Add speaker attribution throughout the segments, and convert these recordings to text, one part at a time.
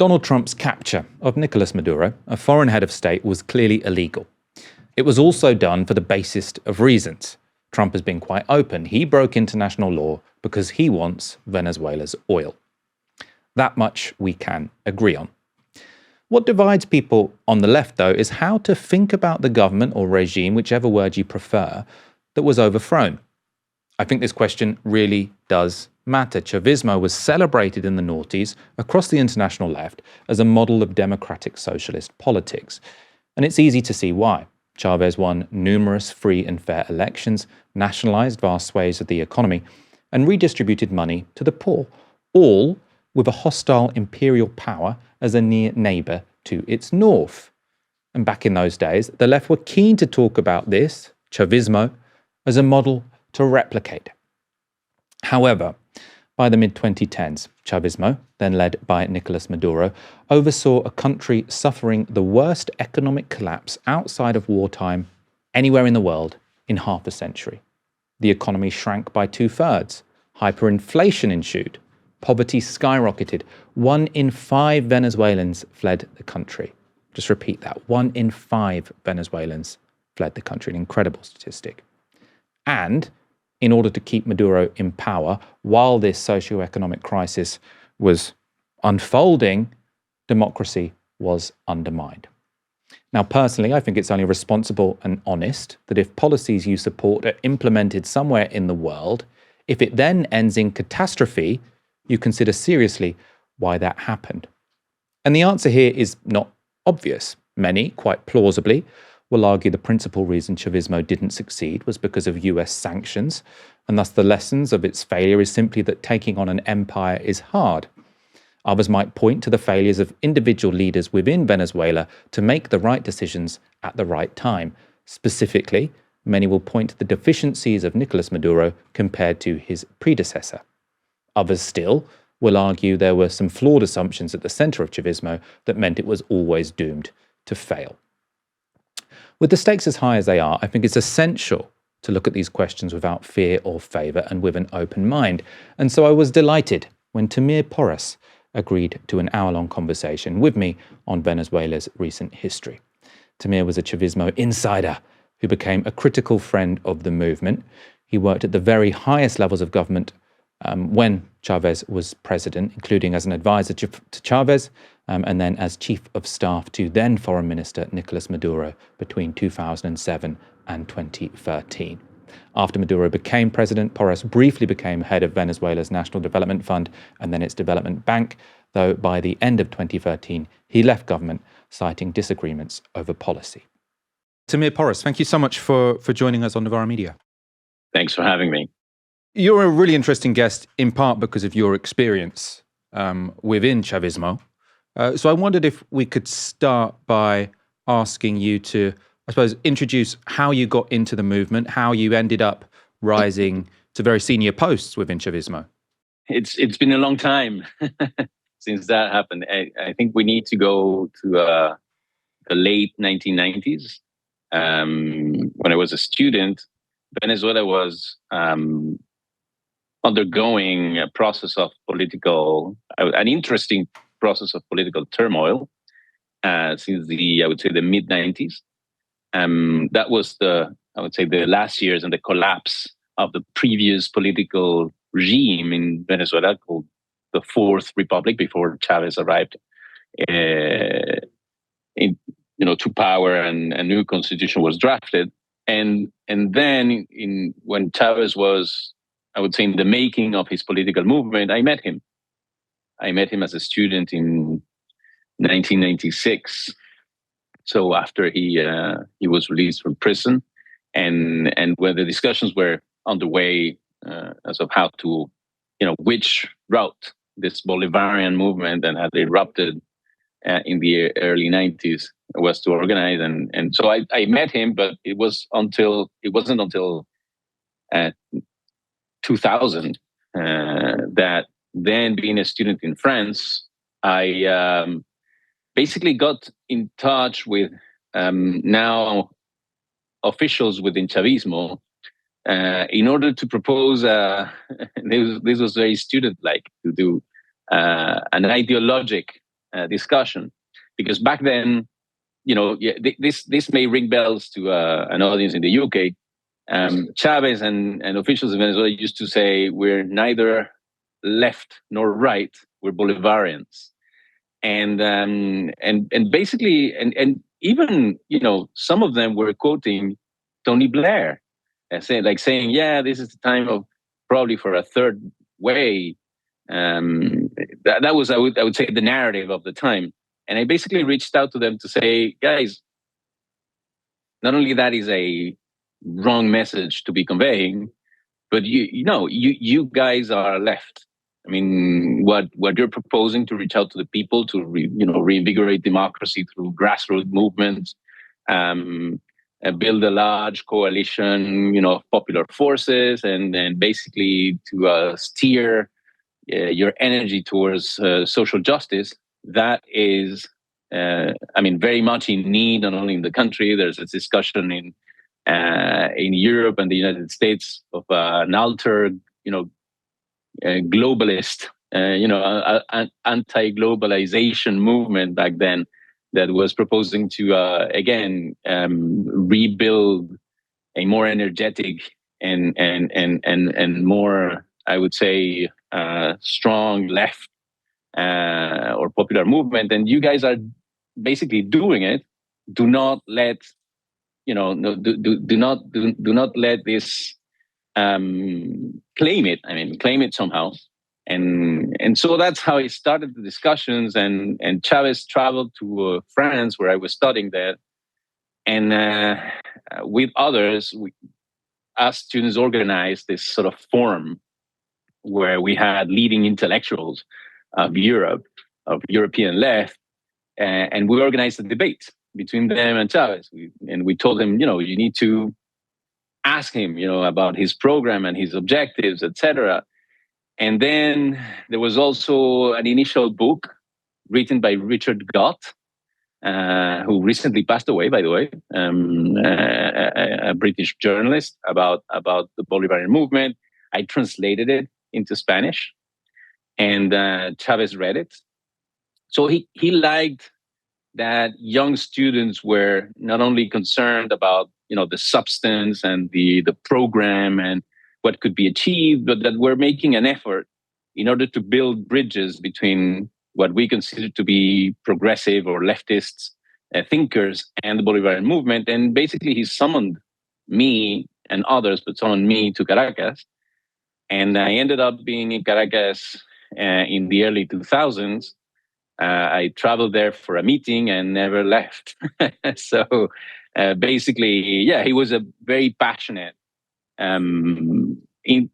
Speaker 1: Donald Trump's capture of Nicolás Maduro, a foreign head of state, was clearly illegal. It was also done for the basest of reasons. Trump has been quite open. He broke international law because he wants Venezuela's oil. That much we can agree on. What divides people on the left, though, is how to think about the government or regime, whichever word you prefer, that was overthrown. I think this question really does matter. Chavismo was celebrated in the noughties across the international left as a model of democratic socialist politics. And it's easy to see why. Chavez won numerous free and fair elections, nationalized vast swathes of the economy, and redistributed money to the poor, all with a hostile imperial power as a near neighbor to its north. And back in those days, the left were keen to talk about this, Chavismo, as a model to replicate. However, by the mid-2010s, Chavismo, then led by Nicolás Maduro, oversaw a country suffering the worst economic collapse outside of wartime anywhere in the world in half a century. The economy shrank by 2/3. Hyperinflation ensued. Poverty skyrocketed. 1 in 5 Venezuelans fled the country. Just repeat that. 1 in 5 Venezuelans fled the country. An incredible statistic. And in order to keep Maduro in power while this socio-economic crisis was unfolding, democracy was undermined. Now, personally, I think it's only responsible and honest that if policies you support are implemented somewhere in the world, if it then ends in catastrophe, you consider seriously why that happened. And the answer here is not obvious. Many, quite plausibly, will argue the principal reason Chavismo didn't succeed was because of US sanctions, and thus the lessons of its failure is simply that taking on an empire is hard. Others might point to the failures of individual leaders within Venezuela to make the right decisions at the right time. Specifically, many will point to the deficiencies of Nicolás Maduro compared to his predecessor. Others still will argue there were some flawed assumptions at the center of Chavismo that meant it was always doomed to fail. With the stakes as high as they are, I think it's essential to look at these questions without fear or favor and with an open mind. And so I was delighted when Temir Porras agreed to an hour-long conversation with me on Venezuela's recent history. Temir was a Chavismo insider who became a critical friend of the movement. He worked at the very highest levels of government when Chavez was president, including as an advisor to Chavez, and then as chief of staff to then Foreign Minister Nicolás Maduro between 2007 and 2013. After Maduro became president, Porras briefly became head of Venezuela's National Development Fund and then its development bank, though by the end of 2013, he left government, citing disagreements over policy. Temir Porras, thank you so much for joining us on Novara Media.
Speaker 2: Thanks for having me.
Speaker 1: You're a really interesting guest, in part because of your experience within Chavismo. So I wondered if we could start by asking you to, I suppose, introduce how you got into the movement, how you ended up rising to very senior posts within Chavismo.
Speaker 2: It's been a long time since that happened. I think we need to go to the late 1990s. When I was a student, Venezuela was undergoing a process of an interesting process of political turmoil since I would say, the mid-90s. That was the last years and the collapse of the previous political regime in Venezuela called the Fourth Republic before Chavez arrived to power and a new constitution was drafted. And then when Chavez was, I would say, in the making of his political movement, I met him. I met him as a student in 1996. So after he was released from prison, and when the discussions were underway as of how to, which route this Bolivarian movement that had erupted in the early 90s was to organize, and so I met him, but it wasn't until 2000 that, then being a student in France, I basically got in touch with now officials within Chavismo in order to propose, this was very student-like, to do an ideologic discussion, because back then, this may ring bells to an audience in the UK. Chavez and officials in Venezuela used to say, we're neither left nor right, we're Bolivarians. And basically, and even, some of them were quoting Tony Blair, saying, yeah, this is the time of probably for a third way. That was, I would say, the narrative of the time. And I basically reached out to them to say, guys, not only that is a wrong message to be conveying, but you guys are left. I mean, what you're proposing to reach out to the people to reinvigorate democracy through grassroots movements, build a large coalition, of popular forces, and basically to steer your energy towards social justice. That is, very much in need, not only in the country. There's a discussion in Europe and the United States of an altered, globalist, anti-globalization movement back then that was proposing to again rebuild a more energetic and more, I would say, strong left or popular movement. And you guys are basically doing it. Do not let do not let this claim it. Claim it somehow. And so that's how it started the discussions. And Chavez traveled to France, where I was studying there, and with others, us students organized this sort of forum where we had leading intellectuals of Europe, of European left, and we organized a debate between them and Chavez. We told him, you need to ask him, about his program and his objectives, etc. And then there was also an initial book written by Richard Gott, who recently passed away, by the way, a British journalist about the Bolivarian movement. I translated it into Spanish, and Chavez read it. So he liked that young students were not only concerned about the substance and the program and what could be achieved, but that we're making an effort in order to build bridges between what we consider to be progressive or leftist thinkers and the Bolivarian movement. And basically, he summoned me and others, but summoned me to Caracas. And I ended up being in Caracas in the early 2000s. I traveled there for a meeting and never left. So basically, he was a very passionate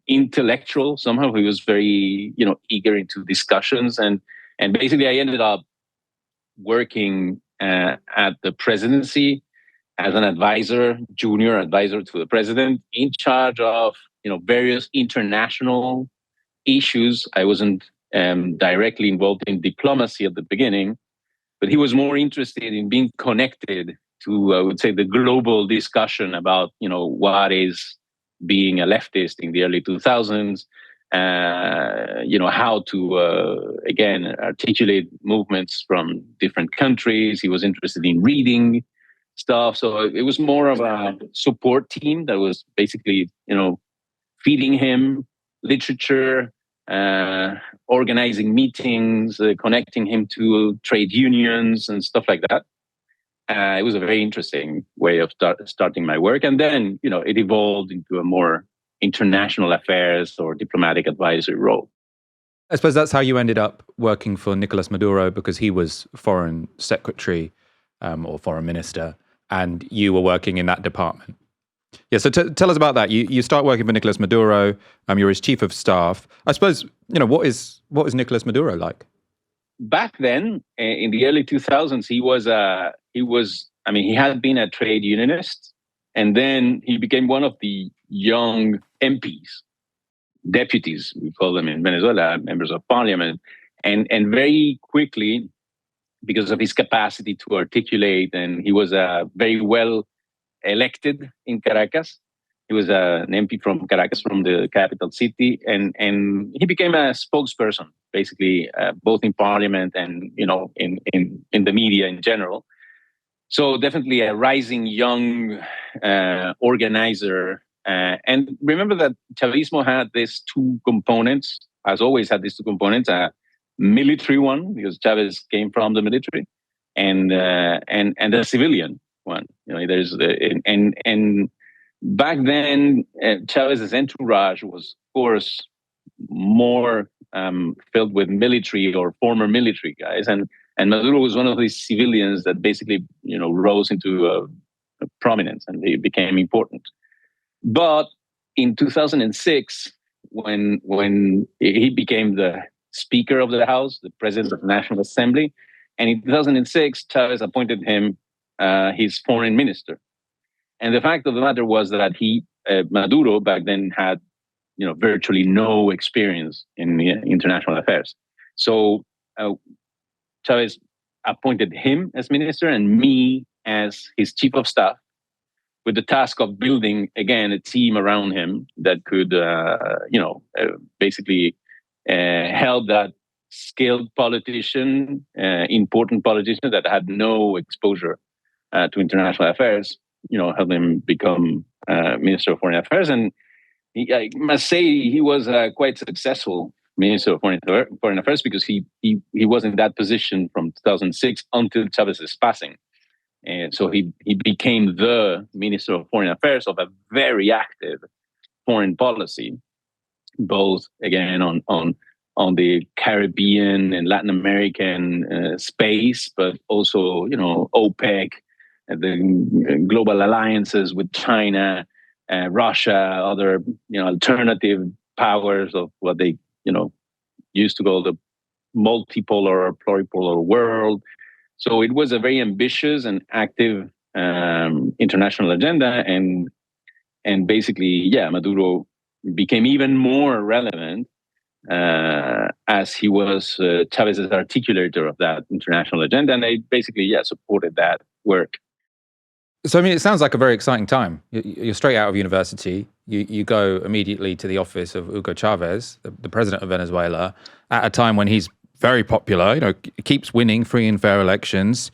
Speaker 2: intellectual. Somehow he was very, eager into discussions. And basically I ended up working at the presidency as an advisor, junior advisor to the president, in charge of, various international issues. I wasn't directly involved in diplomacy at the beginning, but he was more interested in being connected to, I would say, the global discussion about, what is being a leftist in the early 2000s, how to, again, articulate movements from different countries. He was interested in reading stuff. So it was more of a support team that was basically, feeding him literature, organizing meetings, connecting him to trade unions and stuff like that. It was a very interesting way of starting my work. And then, it evolved into a more international affairs or diplomatic advisory role.
Speaker 1: I suppose that's how you ended up working for Nicolás Maduro, because he was foreign secretary or foreign minister, and you were working in that department. Yeah, so tell us about that. You start working for Nicolás Maduro. You're his chief of staff. I suppose, what is Nicolás Maduro like?
Speaker 2: Back then, in the early 2000s, he had been a trade unionist, and then he became one of the young MPs, deputies, we call them in Venezuela, members of parliament. And very quickly, because of his capacity to articulate, and he was very well elected in Caracas, He was an MP from Caracas, from the capital city, and he became a spokesperson, basically, both in parliament and in the media in general. So definitely a rising young organizer. And remember that Chavismo had these two components, has always had these two components: a military one, because Chavez came from the military, and a civilian one. And back then, Chavez's entourage was, of course, more filled with military or former military guys, and Maduro was one of these civilians that basically rose into prominence, and they became important. But in 2006, when he became the Speaker of the House, the President of the National Assembly, and in 2006, Chavez appointed him his foreign minister. And the fact of the matter was that Maduro back then had virtually no experience in international affairs. So Chavez appointed him as minister and me as his chief of staff, with the task of building, again, a team around him that could, basically help that skilled politician, important politician that had no exposure to international affairs, help him become Minister of Foreign Affairs. And I must say he was quite successful Minister of Foreign Affairs, because he was in that position from 2006 until Chavez's passing. And so he became the Minister of Foreign Affairs of a very active foreign policy, both, again, on the Caribbean and Latin American space, but also, OPEC, the global alliances with China, Russia, other, alternative powers of what they, used to call the multipolar or pluripolar world. So it was a very ambitious and active international agenda, and basically, Maduro became even more relevant as he was Chavez's articulator of that international agenda, and they basically, supported that work.
Speaker 1: So, I mean, it sounds like a very exciting time. You're straight out of university. You go immediately to the office of Hugo Chávez, the president of Venezuela, at a time when he's very popular, keeps winning free and fair elections.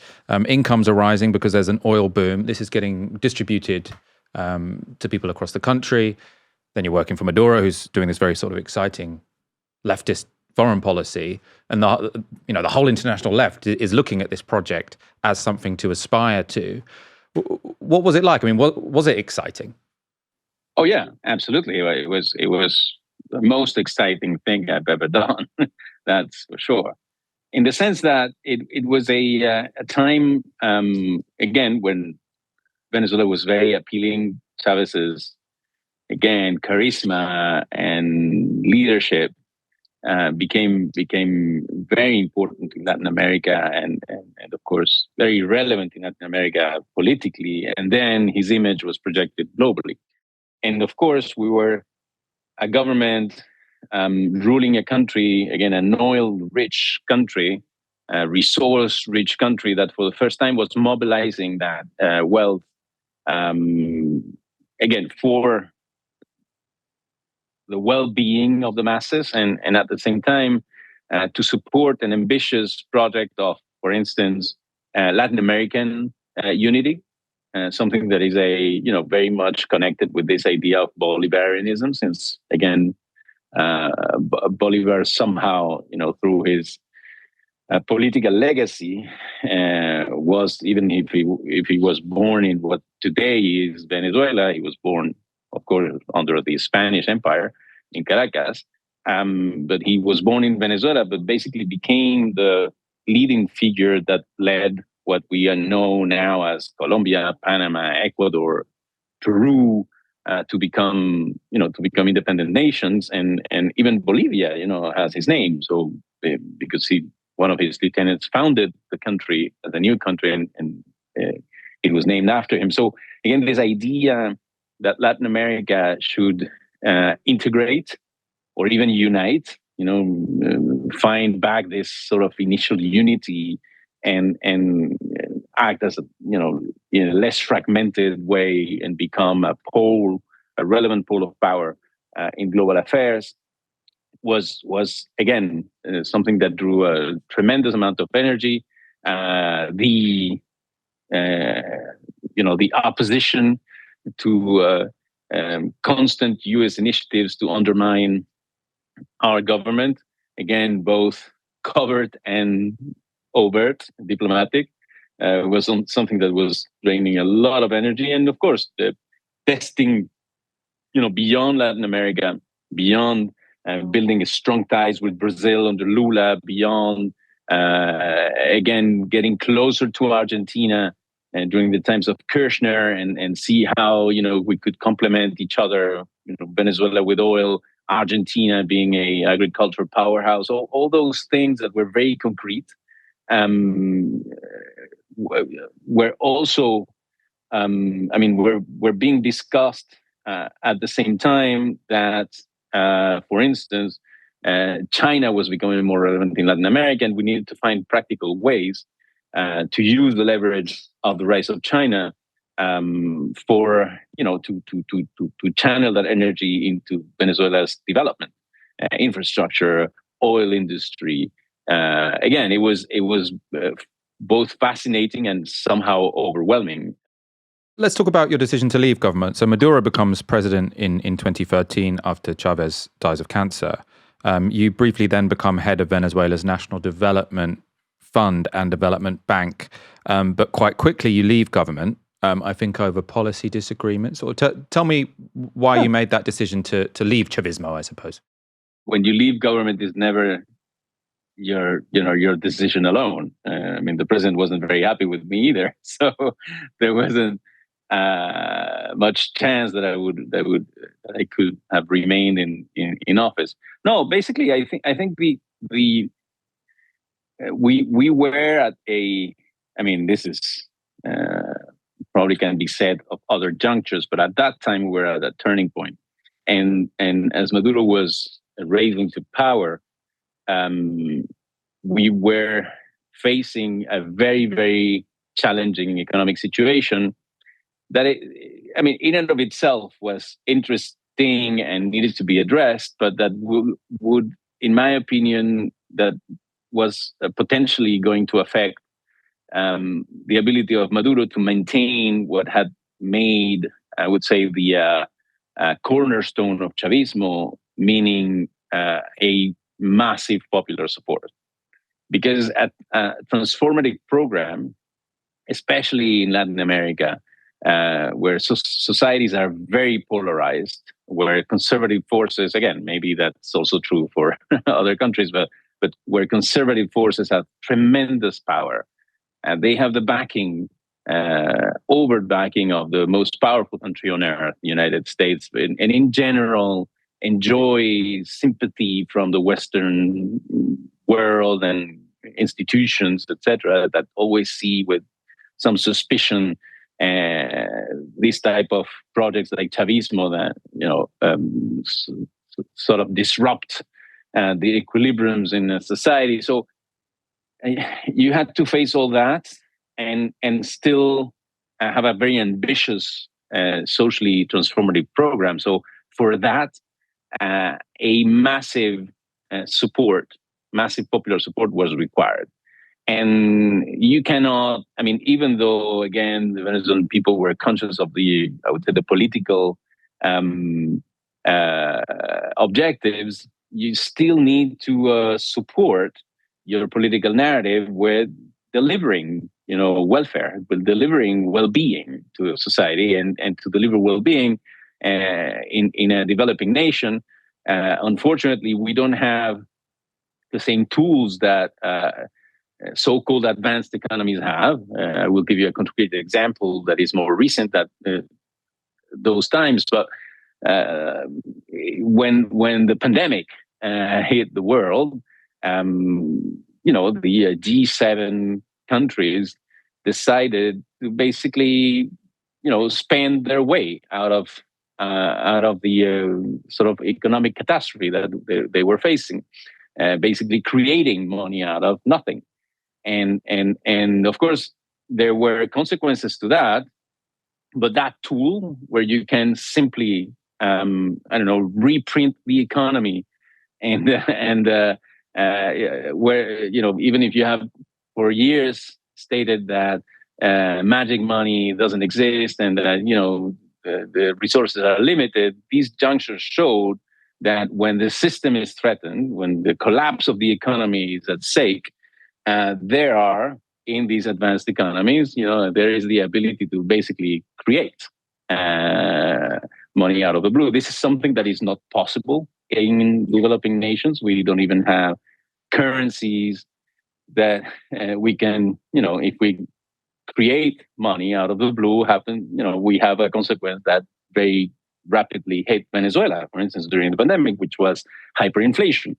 Speaker 1: Incomes are rising because there's an oil boom. This is getting distributed to people across the country. Then you're working for Maduro, who's doing this very sort of exciting leftist foreign policy. And the whole international left is looking at this project as something to aspire to. What was it like? I mean, was it exciting?
Speaker 2: Oh yeah, absolutely. It was the most exciting thing I've ever done. That's for sure. In the sense that it was a time, again, when Venezuela was very appealing. Chavez's, again, charisma and leadership became very important in Latin America, and of course very relevant in Latin America politically. And then his image was projected globally. And of course, we were a government ruling a country, again, an oil-rich country, a resource-rich country that for the first time was mobilizing that wealth, again, for the well-being of the masses, and at the same time to support an ambitious project of, for instance, Latin American unity, something that is very much connected with this idea of Bolivarianism, since, again, Bolivar somehow, through his political legacy, was, even if he was born in what today is Venezuela, he was born, of course, under the Spanish Empire in Caracas, but he was born in Venezuela, but basically became the leading figure that led what we know now as Colombia, Panama, Ecuador, Peru, to become independent nations, and even Bolivia, has his name. So because one of his lieutenants founded the country as a new country, and it was named after him. So again, this idea that Latin America should integrate or even unite, find back this sort of initial unity, and act as in a less fragmented way, and become a pole a relevant pole of power in global affairs, was again something that drew a tremendous amount of energy. The the opposition to constant U.S. initiatives to undermine our government, again both covert and overt, diplomatic, was something that was draining a lot of energy, and of course the testing, beyond Latin America, beyond building strong ties with Brazil under Lula, beyond again getting closer to Argentina and during the times of Kirchner, and see how we could complement each other. Venezuela with oil, Argentina being a agricultural powerhouse. All those things that were very concrete were also, we're being discussed at the same time that, for instance, China was becoming more relevant in Latin America, and we needed to find practical ways to use the leverage of the rise of China for to channel that energy into Venezuela's development, infrastructure, oil industry. Again, it was both fascinating and somehow overwhelming.
Speaker 1: Let's talk about your decision to leave government. So Maduro becomes president in 2013 after Chavez dies of cancer. You briefly then become head of Venezuela's National Development Fund and Development Bank, but quite quickly you leave government, I think over policy disagreements. Or tell me why you made that decision to leave Chavismo, I suppose.
Speaker 2: When you leave government, is never your decision alone. The president wasn't very happy with me either, so there wasn't much chance that I could have remained in office. No, basically, I think we were at a. This is probably can be said of other junctures, but at that time we were at a turning point, and as Maduro was raising to power, we were facing a very, very challenging economic situation that, in and of itself was interesting and needed to be addressed, but that would, in my opinion, that was potentially going to affect the ability of Maduro to maintain what had made, I would say, the cornerstone of Chavismo, meaning a massive popular support. Because at a transformative program, especially in Latin America, where societies are very polarized, where conservative forces, again, maybe that's also true for other countries, but where conservative forces have tremendous power, and they have the backing, overt backing of the most powerful country on earth, the United States, and in general enjoy sympathy from the Western world and institutions, etc., that always see with some suspicion these type of projects like Chavismo that sort of disrupt the equilibriums in a society. So you had to face all that and still have a very ambitious socially transformative program. So for that, a massive massive popular support was required. And you cannot, even though, again, the Venezuelan people were conscious of the political objectives, you still need to support your political narrative with delivering, welfare, with delivering well-being to society, and to deliver well-being in a developing nation. Unfortunately, we don't have the same tools that so-called advanced economies have. I will give you a concrete example that is more recent at those times. But when the pandemic hit the world, the G7 countries decided to basically, spend their way out of the sort of economic catastrophe that they were facing, basically creating money out of nothing. And of course, there were consequences to that. But that tool where you can simply I don't know, reprint the economy, and where, you know, even if you have for years stated that magic money doesn't exist and that, you know, the resources are limited, these junctures showed that when the system is threatened, when the collapse of the economy is at stake, there are, in these advanced economies, you know, there is the ability to basically create money out of the blue. This is something that is not possible in developing nations. We don't even have currencies that we can, you know, if we create money out of the blue, happen, you know, we have a consequence that very rapidly hit Venezuela, for instance, during the pandemic, which was hyperinflation.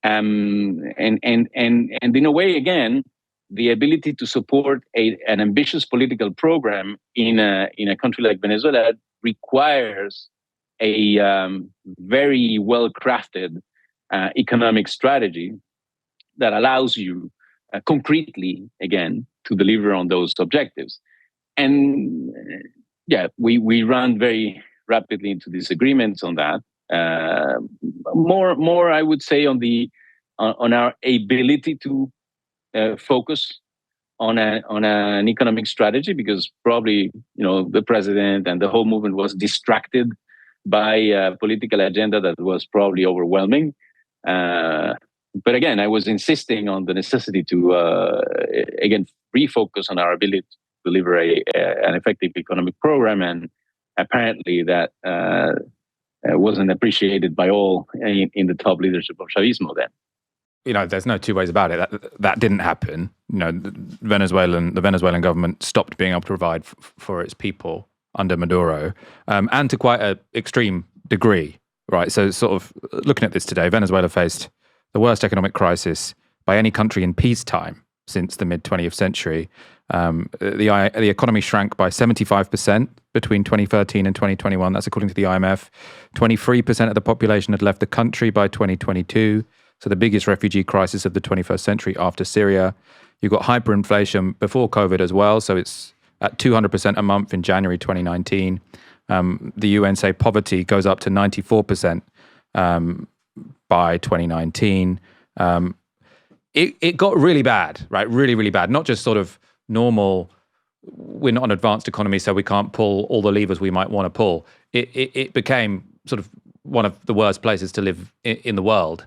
Speaker 2: And in a way, again, the ability to support an ambitious political program in a country like Venezuela requires a very well crafted economic strategy that allows you concretely, again, to deliver on those objectives. And we ran very rapidly into disagreements on that. More, I would say, on our ability to focus on an economic strategy, because probably, you know, the president and the whole movement was distracted by a political agenda that was probably overwhelming. But again, I was insisting on the necessity to again refocus on our ability to deliver an effective economic program, and apparently that wasn't appreciated by all in the top leadership of Chavismo then.
Speaker 1: You know, there's no two ways about it. That didn't happen. You know, the Venezuelan government stopped being able to provide for its people under Maduro, and to quite an extreme degree, right? So sort of looking at this today, Venezuela faced the worst economic crisis by any country in peacetime since the mid-20th century. The economy shrank by 75% between 2013 and 2021. That's according to the IMF. 23% of the population had left the country by 2022. So the biggest refugee crisis of the 21st century after Syria. You've got hyperinflation before COVID as well. So it's at 200% a month in January 2019. The UN say poverty goes up to 94% by 2019. It got really bad, right? Really, really bad. Not just sort of normal, we're not an advanced economy, so we can't pull all the levers we might want to pull. It became sort of one of the worst places to live in the world.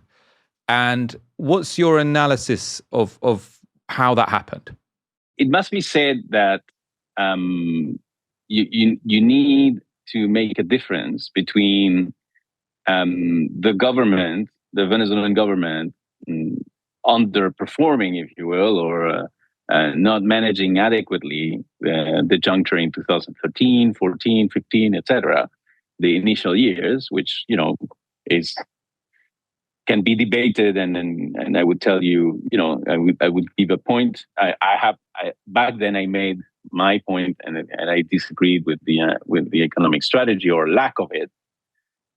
Speaker 1: And what's your analysis of how that happened?
Speaker 2: It must be said that you need to make a difference between the government, the Venezuelan government, underperforming, if you will, or not managing adequately the juncture in 2013, 14, 15, etc., the initial years, which, you know, can be debated, and I would tell you, you know, I would give a point. Back then I made my point, and I disagreed with the economic strategy or lack of it.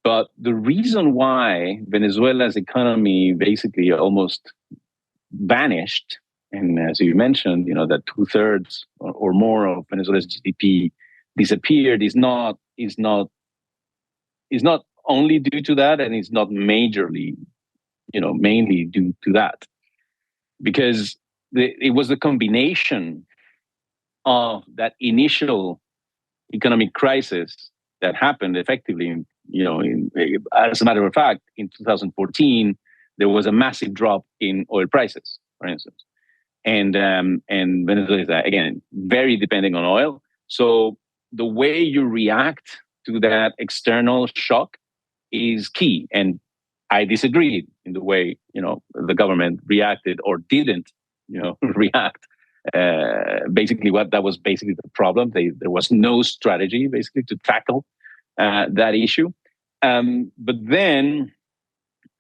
Speaker 2: But the reason why Venezuela's economy basically almost vanished, and as you mentioned, you know, that 2/3 or more of Venezuela's GDP disappeared, is not only due to that, and it's not majorly, you know, mainly due to that, because it was the combination of that initial economic crisis that happened effectively. You know, as a matter of fact, in 2014, there was a massive drop in oil prices, for instance, and Venezuela is, again, very dependent on oil. So the way you react to that external shock is key. And I disagreed in the way, you know, the government reacted or didn't, you know, react. Basically, that was basically the problem. There was no strategy basically to tackle that issue. But then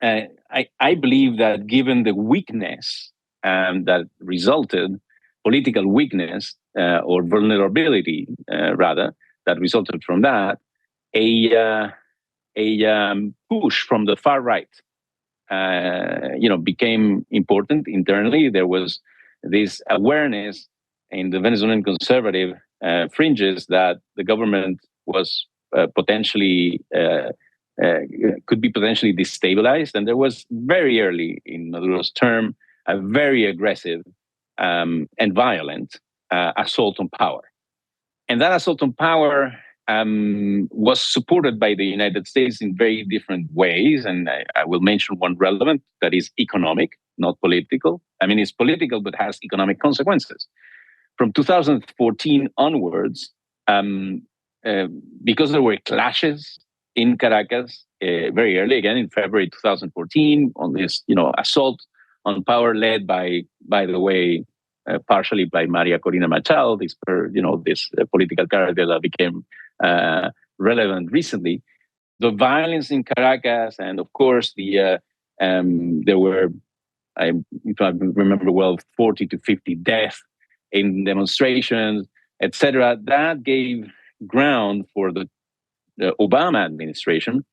Speaker 2: I believe that given the weakness that resulted, political weakness or vulnerability rather, that resulted from that, a push from the far right, you know, became important internally. There was this awareness in the Venezuelan conservative fringes that the government was potentially could be potentially destabilized. And there was very early in Maduro's term a very aggressive and violent assault on power. And that assault on power was supported by the United States in very different ways. And I will mention one relevant that is economic, not political. I mean, it's political, but has economic consequences. From 2014 onwards, because there were clashes in Caracas very early, again in February 2014, on this assault on power led by the way, partially by Maria Corina Machado, this political character that became relevant recently. The violence in Caracas, and of course there were, if I remember well, 40 to 50 deaths in demonstrations, etc. That gave ground for the Obama administration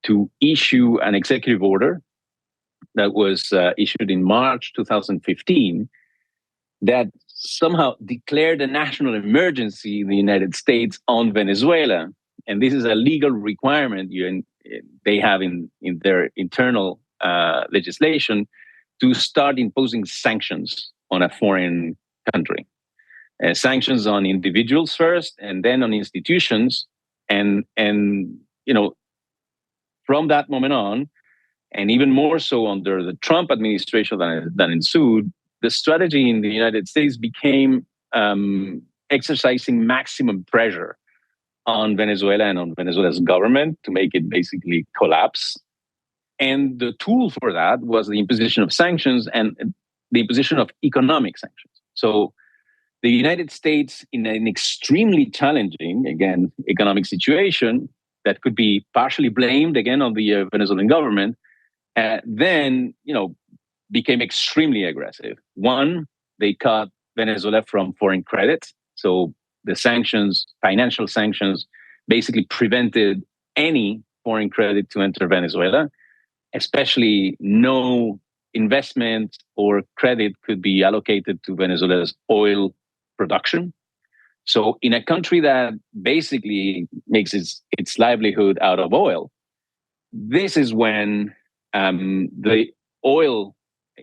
Speaker 2: to issue an executive order that was issued in March 2015 that somehow declared a national emergency in the United States on Venezuela. And this is a legal requirement they have in their internal legislation to start imposing sanctions on a foreign country. Sanctions on individuals first, and then on institutions. And from that moment on, and even more so under the Trump administration that ensued, the strategy in the United States became exercising maximum pressure on Venezuela and on Venezuela's government to make it basically collapse. And the tool for that was the imposition of sanctions and the imposition of economic sanctions. So the United States, in an extremely challenging, again, economic situation that could be partially blamed, again, on the Venezuelan government, then, became extremely aggressive. One, they cut Venezuela from foreign credit. So the sanctions, financial sanctions, basically prevented any foreign credit to enter Venezuela, especially no investment or credit could be allocated to Venezuela's oil production. So in a country that basically makes its livelihood out of oil, this is when the oil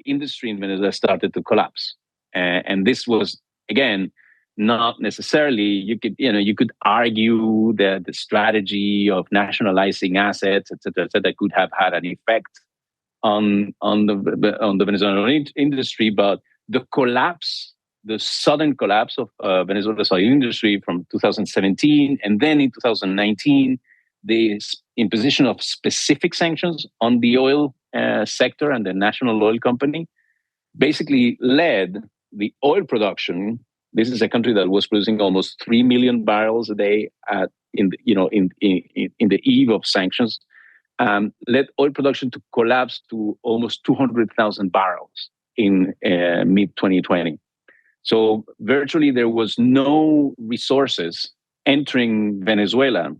Speaker 2: industry in Venezuela started to collapse. And this was, again, not necessarily, you could argue that the strategy of nationalizing assets, et cetera, could have had an effect on the Venezuelan industry, but the collapse, the sudden collapse of Venezuela's oil industry from 2017, and then in 2019, the imposition of specific sanctions on the oil sector and the national oil company basically led the oil production. This is a country that was producing almost 3 million barrels a day in the eve of sanctions. Led oil production to collapse to almost 200,000 barrels in mid-2020. So virtually there was no resources entering Venezuela,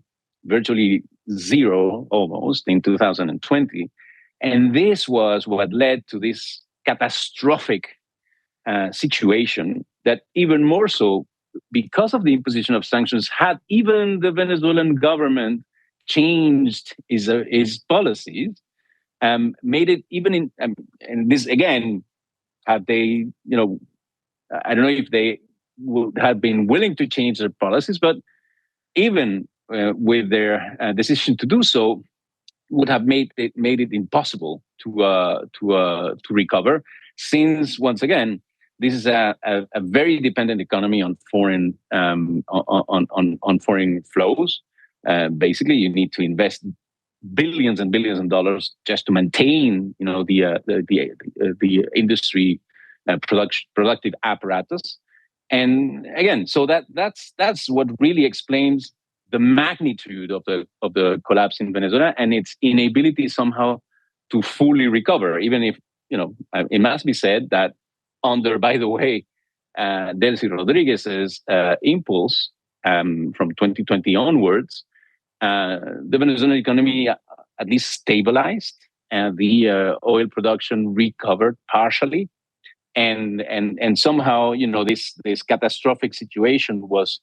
Speaker 2: virtually zero almost in 2020. And this was what led to this catastrophic situation that even more so, because of the imposition of sanctions, had even the Venezuelan government changed his policies, made it even in, and this again, had they, I don't know if they would have been willing to change their policies, but even with their decision to do so, would have made it impossible to recover, since once again this is a very dependent economy on foreign on foreign flows. Basically, you need to invest billions and billions of dollars just to maintain, the industry productive apparatus. And again, so that's what really explains the magnitude of the collapse in Venezuela and its inability somehow to fully recover. Even if, it must be said that under, by the way, Delcy Rodriguez's impulse from 2020 onwards, the Venezuelan economy at least stabilized, and the oil production recovered partially, and somehow, this catastrophic situation was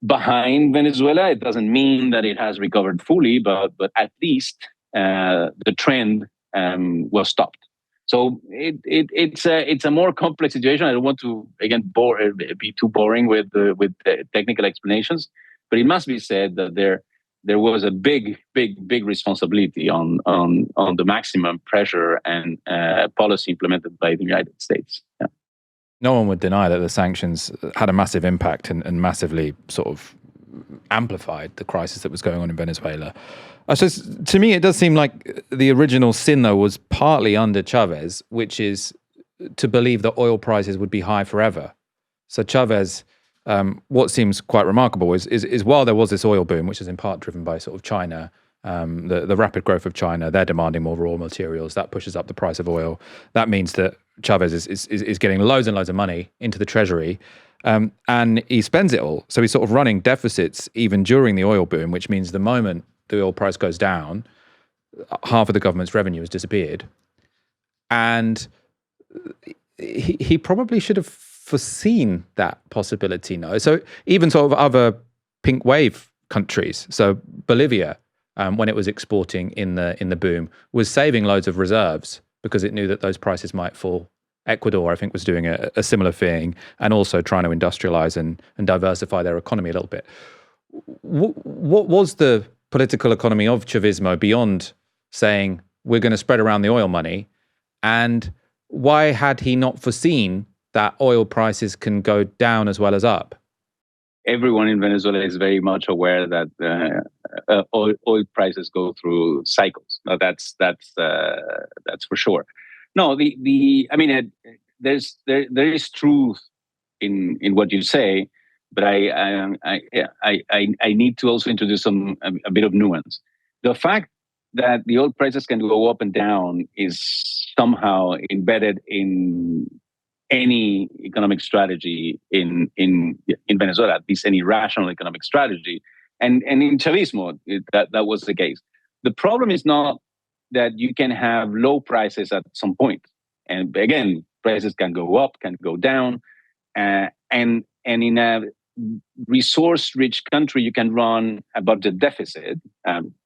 Speaker 2: behind Venezuela. It doesn't mean that it has recovered fully, but at least the trend was stopped. So it's a more complex situation. I don't want to again be too boring with technical explanations, but it must be said that there was a big responsibility on the maximum pressure and policy implemented by the United States. Yeah.
Speaker 1: No one would deny that the sanctions had a massive impact and massively sort of amplified the crisis that was going on in Venezuela. I suppose, to me, it does seem like the original sin, though, was partly under Chavez, which is to believe that oil prices would be high forever. So Chavez, what seems quite remarkable is while there was this oil boom, which is in part driven by sort of China, the rapid growth of China, they're demanding more raw materials. That pushes up the price of oil. That means that Chavez is getting loads and loads of money into the treasury, and he spends it all. So he's sort of running deficits even during the oil boom, which means the moment the oil price goes down, half of the government's revenue has disappeared. And he probably should have foreseen that possibility, no? So even sort of other pink wave countries, so Bolivia, when it was exporting in the boom, was saving loads of reserves because it knew that those prices might fall. Ecuador, I think, was doing a similar thing and also trying to industrialize and diversify their economy a little bit. What was the political economy of Chavismo beyond saying we're going to spread around the oil money? And why had he not foreseen that oil prices can go down as well as up?
Speaker 2: Everyone in Venezuela is very much aware that oil prices go through cycles. No, that's for sure. No, I mean, there is truth in what you say, but I need to also introduce a bit of nuance. The fact that the oil prices can go up and down is somehow embedded in any economic strategy in Venezuela, at least any rational economic strategy, and in Chavismo that was the case. The problem is not that you can have low prices at some point, and again, prices can go up, can go down, and in a resource-rich country, you can run a budget deficit,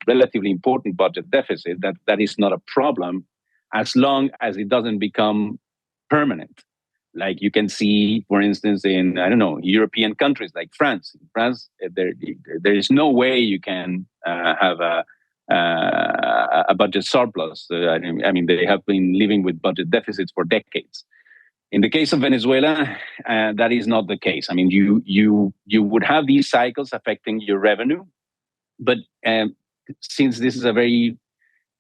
Speaker 2: relatively important budget deficit. That is not a problem as long as it doesn't become permanent. Like you can see, for instance, in, I don't know, European countries like France. In France, there is no way you can have a budget surplus. I mean, they have been living with budget deficits for decades. In the case of Venezuela, that is not the case. I mean, you would have these cycles affecting your revenue, but since this is a very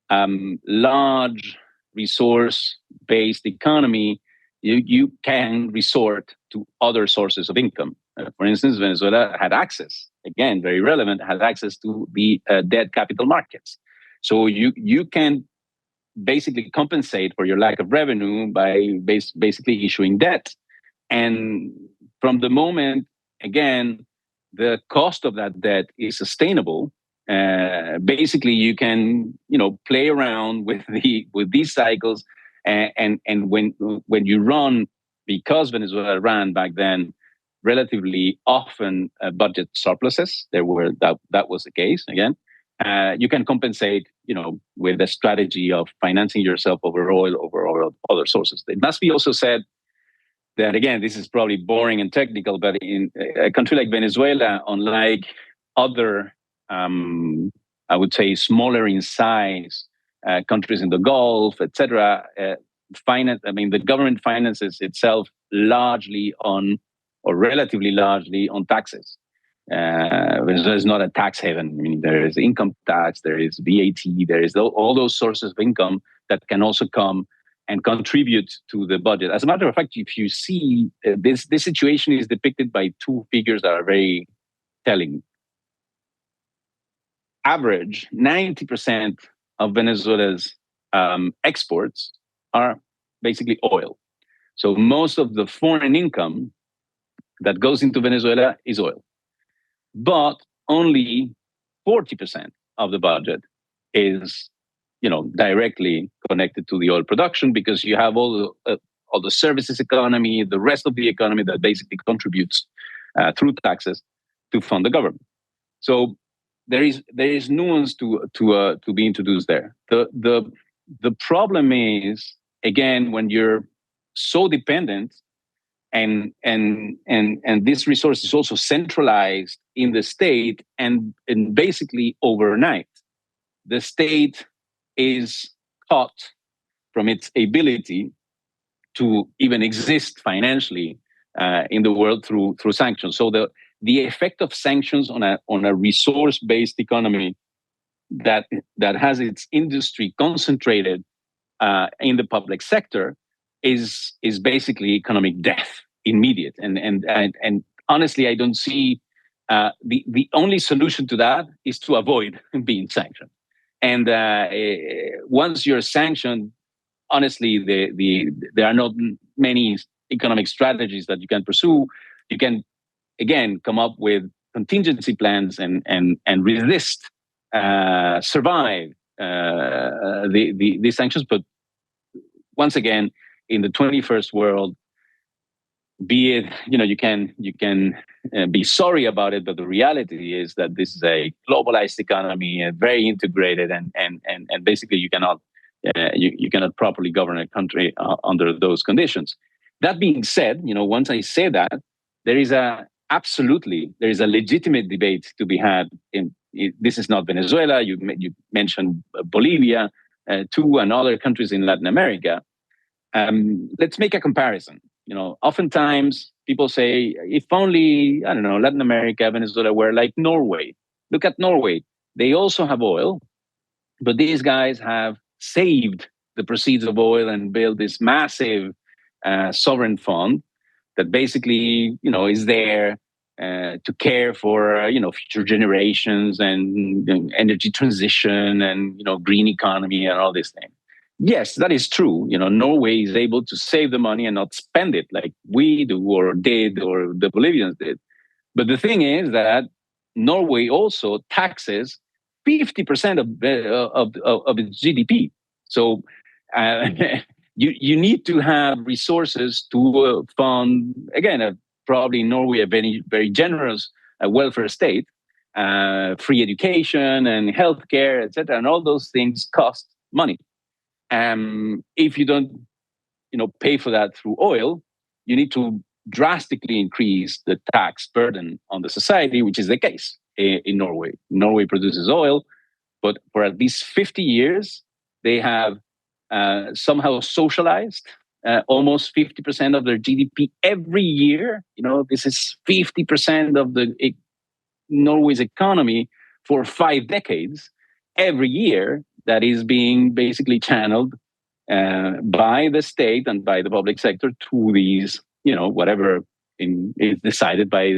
Speaker 2: large resource-based economy, you can resort to other sources of income. For instance, Venezuela had access, again, very relevant, had access to the debt capital markets. So you can basically compensate for your lack of revenue by basically issuing debt. And from the moment, again, the cost of that debt is sustainable, basically you can play around with these cycles. And when you run, because Venezuela ran back then relatively often budget surpluses, that was the case again. You can compensate, with a strategy of financing yourself over oil, over other sources. It must be also said that, again, this is probably boring and technical, but in a country like Venezuela, unlike other, I would say, smaller in size countries in the Gulf, etc., the government finances itself largely on, or relatively largely on, taxes. Venezuela is not a tax haven. I mean, there is income tax, there is VAT, there is all those sources of income that can also come and contribute to the budget. As a matter of fact, if you see, this situation is depicted by two figures that are very telling. Average, 90% of Venezuela's exports are basically oil. So most of the foreign income that goes into Venezuela is oil. But only 40% of the budget is, directly connected to the oil production, because you have all the services economy, the rest of the economy that basically contributes through taxes. to fund the government. So there is nuance to be introduced there. The problem is, again, when you're so dependent and this resource is also centralized in the state, and basically overnight the state is cut from its ability to even exist financially in the world through sanctions. So the effect of sanctions on a resource-based economy that has its industry concentrated in the public sector is basically economic death, immediate. And honestly, I don't see the only solution to that is to avoid being sanctioned. And once you're sanctioned, honestly, there are not many economic strategies that you can pursue. You can, again, come up with contingency plans and resist, survive the sanctions. But once again, in the 21st world, be it, you can be sorry about it, but the reality is that this is a globalized economy and very integrated, and basically you cannot properly govern a country under those conditions. That being said, once I say that, there is a legitimate debate to be had. This is not Venezuela. You mentioned Bolivia, too, and other countries in Latin America. Let's make a comparison. Oftentimes people say, if only, I don't know, Latin America, Venezuela were like Norway. Look at Norway. They also have oil, but these guys have saved the proceeds of oil and built this massive sovereign fund that basically, is there to care for, future generations and energy transition and, green economy and all these things. Yes, that is true. Norway is able to save the money and not spend it like we do or did or the Bolivians did. But the thing is that Norway also taxes 50% of its GDP. So you need to have resources to fund, again, probably in Norway, a very, very generous welfare state, free education and healthcare, etc. And all those things cost money. If you don't, pay for that through oil, you need to drastically increase the tax burden on the society, which is the case in Norway. Norway produces oil, but for at least 50 years, they have somehow socialized almost 50% of their GDP every year. This is 50% of Norway's economy for 5 decades. Every year, that is being basically channeled by the state and by the public sector to these, whatever is decided by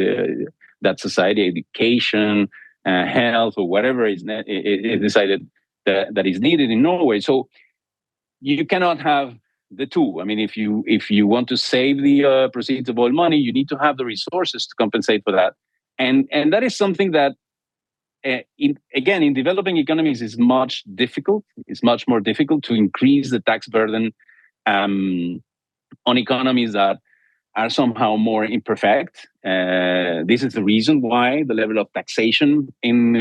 Speaker 2: that society, education, health, or whatever is decided that is needed in Norway. So you cannot have the two. I mean, if you want to save the proceeds of oil money, you need to have the resources to compensate for that, and that is something that. In developing economies is much difficult. It's much more difficult to increase the tax burden on economies that are somehow more imperfect. This is the reason why the level of taxation in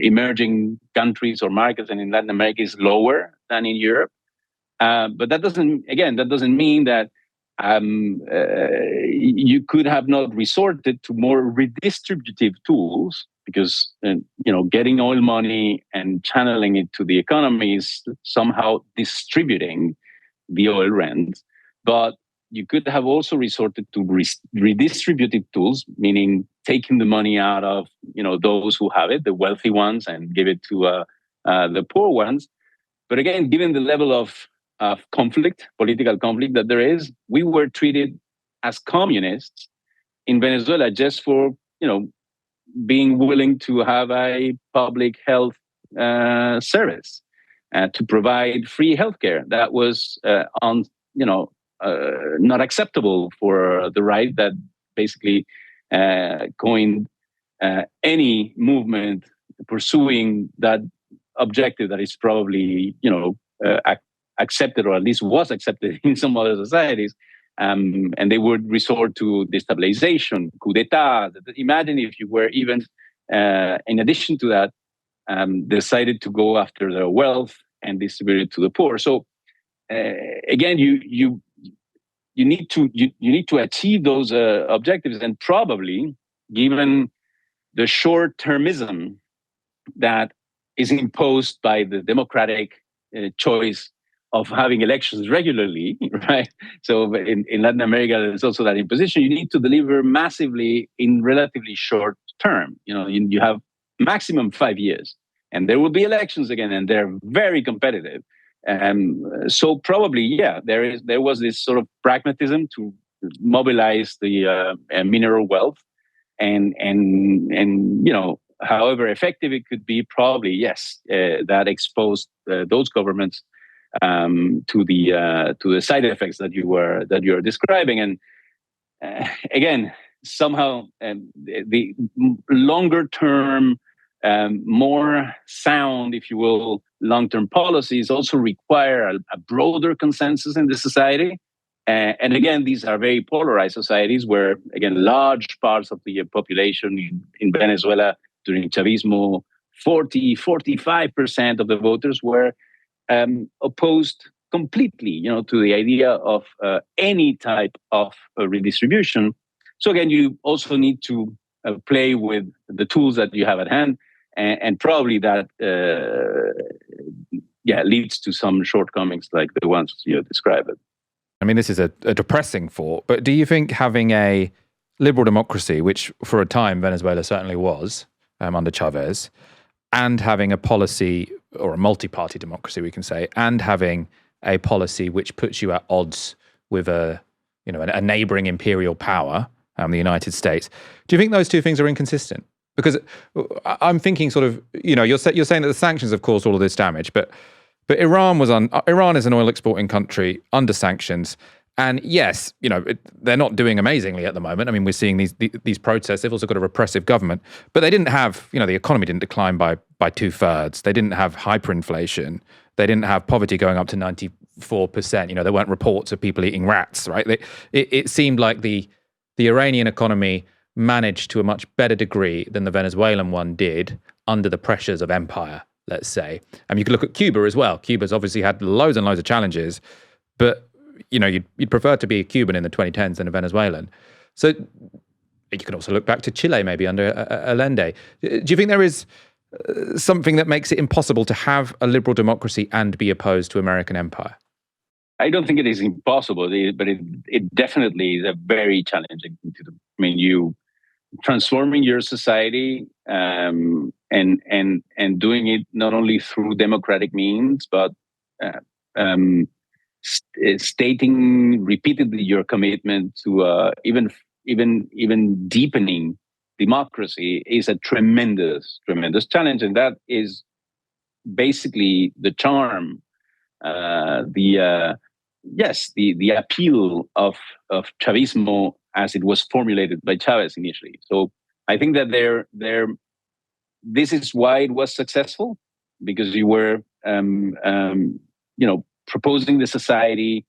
Speaker 2: emerging countries or markets and in Latin America is lower than in Europe. But that doesn't mean that you could have not resorted to more redistributive tools, because getting oil money and channeling it to the economy is somehow distributing the oil rent. But you could have also resorted to redistributive tools, meaning taking the money out of those who have it, the wealthy ones, and give it to the poor ones. But again, given the level of conflict, political conflict that there is, we were treated as communists in Venezuela just for being willing to have a public health service to provide free healthcare. That was not acceptable for the right that basically coined any movement pursuing that objective that is probably accepted, or at least was accepted in some other societies, And they would resort to destabilization, coup d'etat. Imagine if you were even, in addition to that, decided to go after their wealth and distribute it to the poor. So again, you need to achieve those objectives, and probably, given the short-termism that is imposed by the democratic choice of having elections regularly, right? So in Latin America, there's also that imposition. You need to deliver massively in relatively short term. You have maximum 5 years, and there will be elections again, and they're very competitive. So probably, yeah, there was this sort of pragmatism to mobilize the mineral wealth, and however effective it could be, probably yes, that exposed those governments to the side effects that you were describing. And again, somehow the longer term, more sound, if you will, long-term policies also require a broader consensus in the society. And again, these are very polarized societies where, again, large parts of the population in Venezuela during Chavismo, 45% of the voters were opposed completely, to the idea of any type of redistribution. So again, you also need to play with the tools that you have at hand, and probably that leads to some shortcomings like the ones you described.
Speaker 1: I mean, this is a depressing thought, but do you think having a liberal democracy, which for a time Venezuela certainly was under Chavez, and having a policy, or a multi-party democracy, we can say, and having a policy which puts you at odds with a neighboring imperial power, the United States, do you think those two things are inconsistent? Because I'm thinking sort of, you're saying that the sanctions have caused all of this damage, but Iran is an oil exporting country under sanctions. And yes, they're not doing amazingly at the moment. I mean, we're seeing these protests. They've also got a repressive government, but they didn't have, the economy didn't decline by 2/3. They didn't have hyperinflation. They didn't have poverty going up to 94%. There weren't reports of people eating rats, right? It seemed like the Iranian economy managed to a much better degree than the Venezuelan one did under the pressures of empire, let's say. And you could look at Cuba as well. Cuba's obviously had loads and loads of challenges, but you'd prefer to be a Cuban in the 2010s than a Venezuelan. So you can also look back to Chile, maybe under Allende. Do you think there is something that makes it impossible to have a liberal democracy and be opposed to American empire?
Speaker 2: I don't think it is impossible, but it definitely is a very challenging thing to do. I mean, you transforming your society and doing it not only through democratic means, but stating repeatedly your commitment to even deepening democracy is a tremendous challenge, and that is basically the charm, the appeal of Chavismo as it was formulated by Chavez initially. So I think that this is why it was successful, because you were proposing the society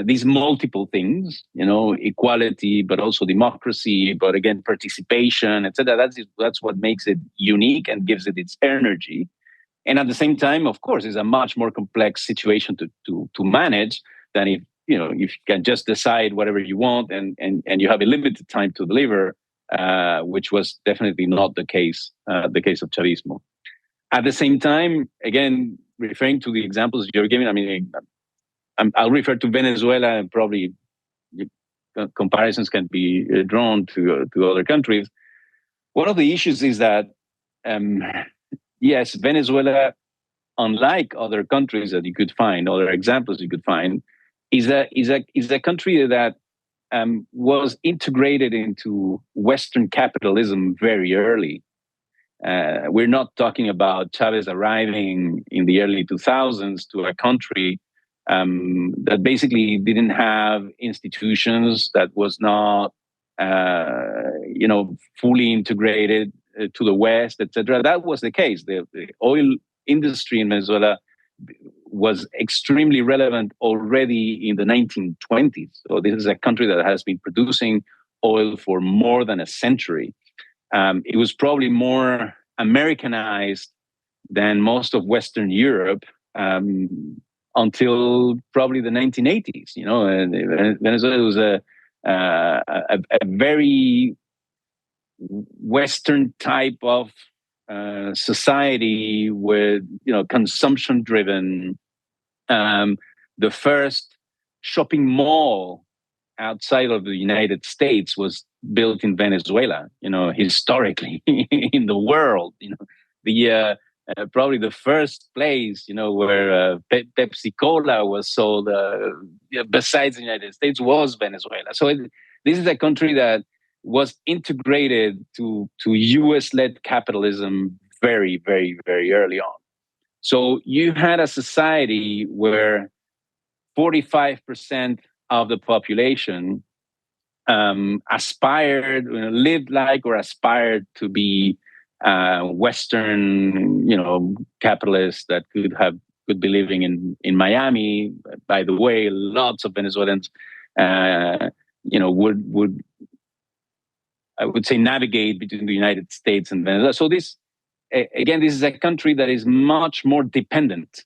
Speaker 2: these multiple things, equality, but also democracy, but again participation, etc. That's what makes it unique and gives it its energy. And at the same time, of course, it's a much more complex situation to manage than if you can just decide whatever you want and you have a limited time to deliver, which was definitely not the case of Chavismo. At the same time, again, referring to the examples you're giving, I mean, I'll refer to Venezuela, and probably comparisons can be drawn to other countries. One of the issues is that, yes, Venezuela, unlike other countries that you could find, other examples you could find, is a country that was integrated into Western capitalism very early. We're not talking about Chavez arriving in the early 2000s to a country that basically didn't have institutions, that was not, fully integrated to the West, etc. That was the case. The oil industry in Venezuela was extremely relevant already in the 1920s. So this is a country that has been producing oil for more than a century. It was probably more Americanized than most of Western Europe until probably the 1980s. Venezuela was a very Western type of society with consumption driven. The first shopping mall outside of the United States was built in Venezuela. Historically in the world. The probably the first place where Pepsi Cola was sold besides the United States was Venezuela. So this is a country that was integrated to US-led capitalism very, very, very early on. So you had a society where 45% of the population lived like or aspired to be Western, capitalists that could be living in Miami. By the way, lots of Venezuelans, would I would say navigate between the United States and Venezuela. So this is a country that is much more dependent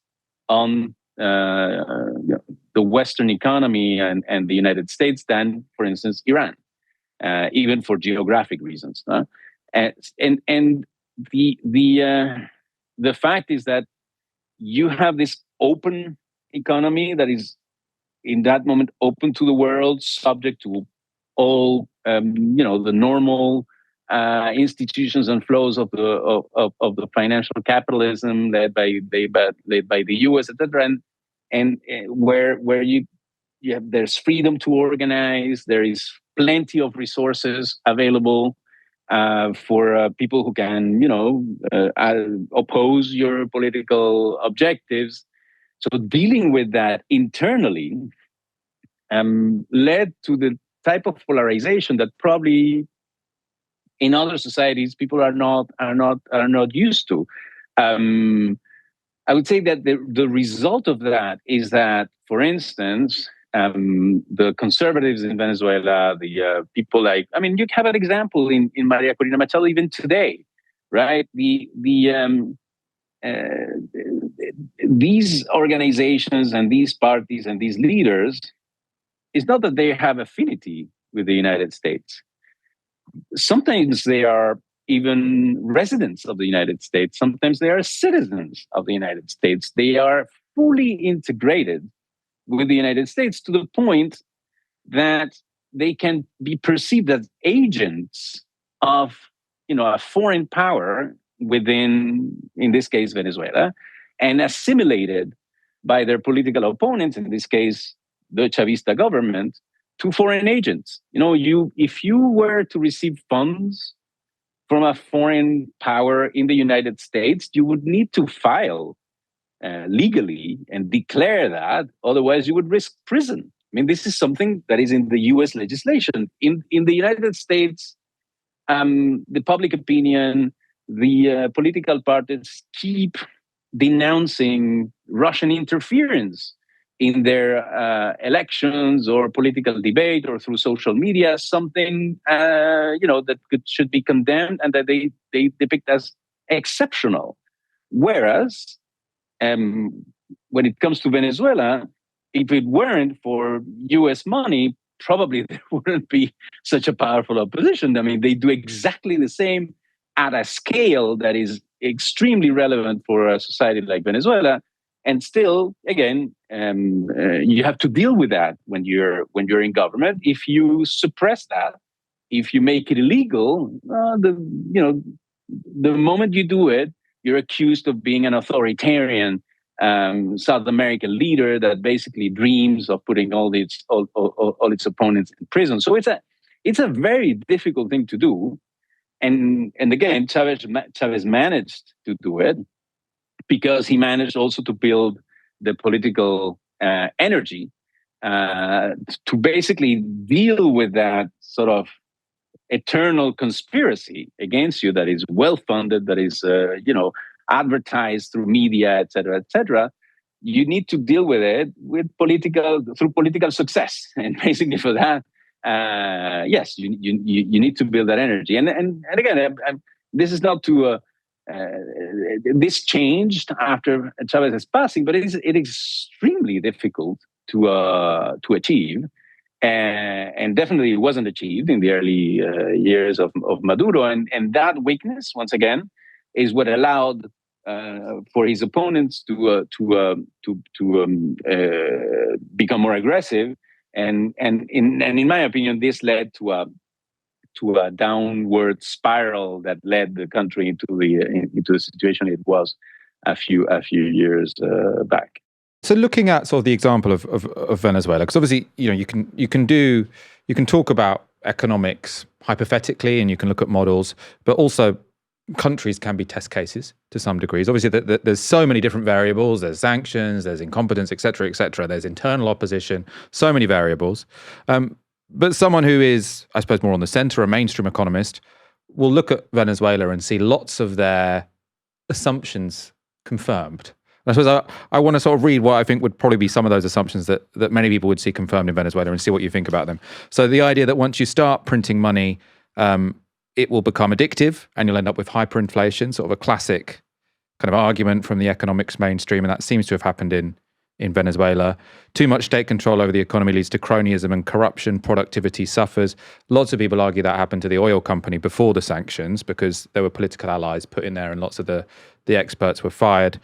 Speaker 2: on the Western economy and the United States than, for instance, Iran, even for geographic reasons. And the fact is that you have this open economy that is in that moment open to the world, subject to all the normal institutions and flows of the financial capitalism led by the US, etc. And where you have there's freedom to organize, there is plenty of resources available for people who can oppose your political objectives. So dealing with that internally led to the type of polarization that probably in other societies people are not used to. I would say that the result of that is that, for instance, the conservatives in Venezuela, the people you have an example in Maria Corina Machado even today, right? These organizations and these parties and these leaders, it's not that they have affinity with the United States. Sometimes they are even residents of the United States. Sometimes they are citizens of the United States. They are fully integrated with the United States to the point that they can be perceived as agents of a foreign power within, in this case, Venezuela, and assimilated by their political opponents, in this case, the Chavista government, to foreign agents. If you were to receive funds from a foreign power in the United States, you would need to file legally and declare that. Otherwise, you would risk prison. This is something that is in the U.S. legislation. In the United States, the public opinion, the political parties keep denouncing Russian interference in their elections or political debate or through social media, something that should be condemned and that they depict as exceptional. Whereas when it comes to Venezuela, if it weren't for U.S. money, probably there wouldn't be such a powerful opposition. They do exactly the same at a scale that is extremely relevant for a society like Venezuela. And still, again, you have to deal with that when you're in government. If you suppress that, if you make it illegal, the moment you do it, you're accused of being an authoritarian South American leader that basically dreams of putting all its opponents in prison. So it's a very difficult thing to do. And again, Chavez managed to do it because he managed also to build the political energy to basically deal with that sort of eternal conspiracy against you that is well-funded, that is, advertised through media, et cetera, et cetera. you need to deal with it through political success, and basically for that, yes, you need to build that energy. And again, this is not to this changed after Chavez's passing, but it is extremely difficult to achieve. And definitely it wasn't achieved in the early years of Maduro. And that weakness, once again, is what allowed for his opponents to become more aggressive. And in my opinion, this led to a downward spiral that led the country into the situation it was a few years back.
Speaker 1: So looking at sort of the example of Venezuela, because obviously, you can talk about economics hypothetically, and you can look at models, but also countries can be test cases to some degrees. Obviously, there's so many different variables. There's sanctions, there's incompetence, et cetera, et cetera. There's internal opposition, so many variables. But someone who is, I suppose, more on the center, a mainstream economist, will look at Venezuela and see lots of their assumptions confirmed. I suppose I want to sort of read what I think would probably be some of those assumptions that many people would see confirmed in Venezuela and see what you think about them. So the idea that once you start printing money, it will become addictive and you'll end up with hyperinflation, sort of a classic kind of argument from the economics mainstream, and that seems to have happened in Venezuela. Too much state control over the economy leads to cronyism and corruption. Productivity suffers. Lots of people argue that happened to the oil company before the sanctions because there were political allies put in there and lots of the experts were fired.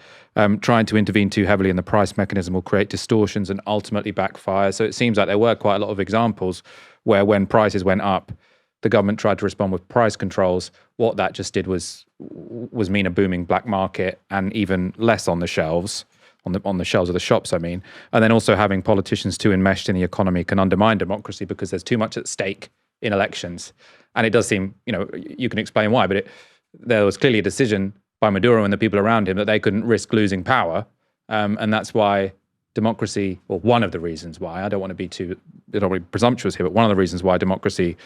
Speaker 1: Trying to intervene too heavily in the price mechanism will create distortions and ultimately backfire. So it seems like there were quite a lot of examples where when prices went up, the government tried to respond with price controls. What that just did was mean a booming black market and even less on the shelves. On the shelves of the shops, I mean. And then also having politicians too enmeshed in the economy can undermine democracy because there's too much at stake in elections. And it does seem, you can explain why, but there was clearly a decision by Maduro and the people around him that they couldn't risk losing power. And that's why democracy, or one of the reasons why, I don't want to be too presumptuous here, but one of the reasons why democracy,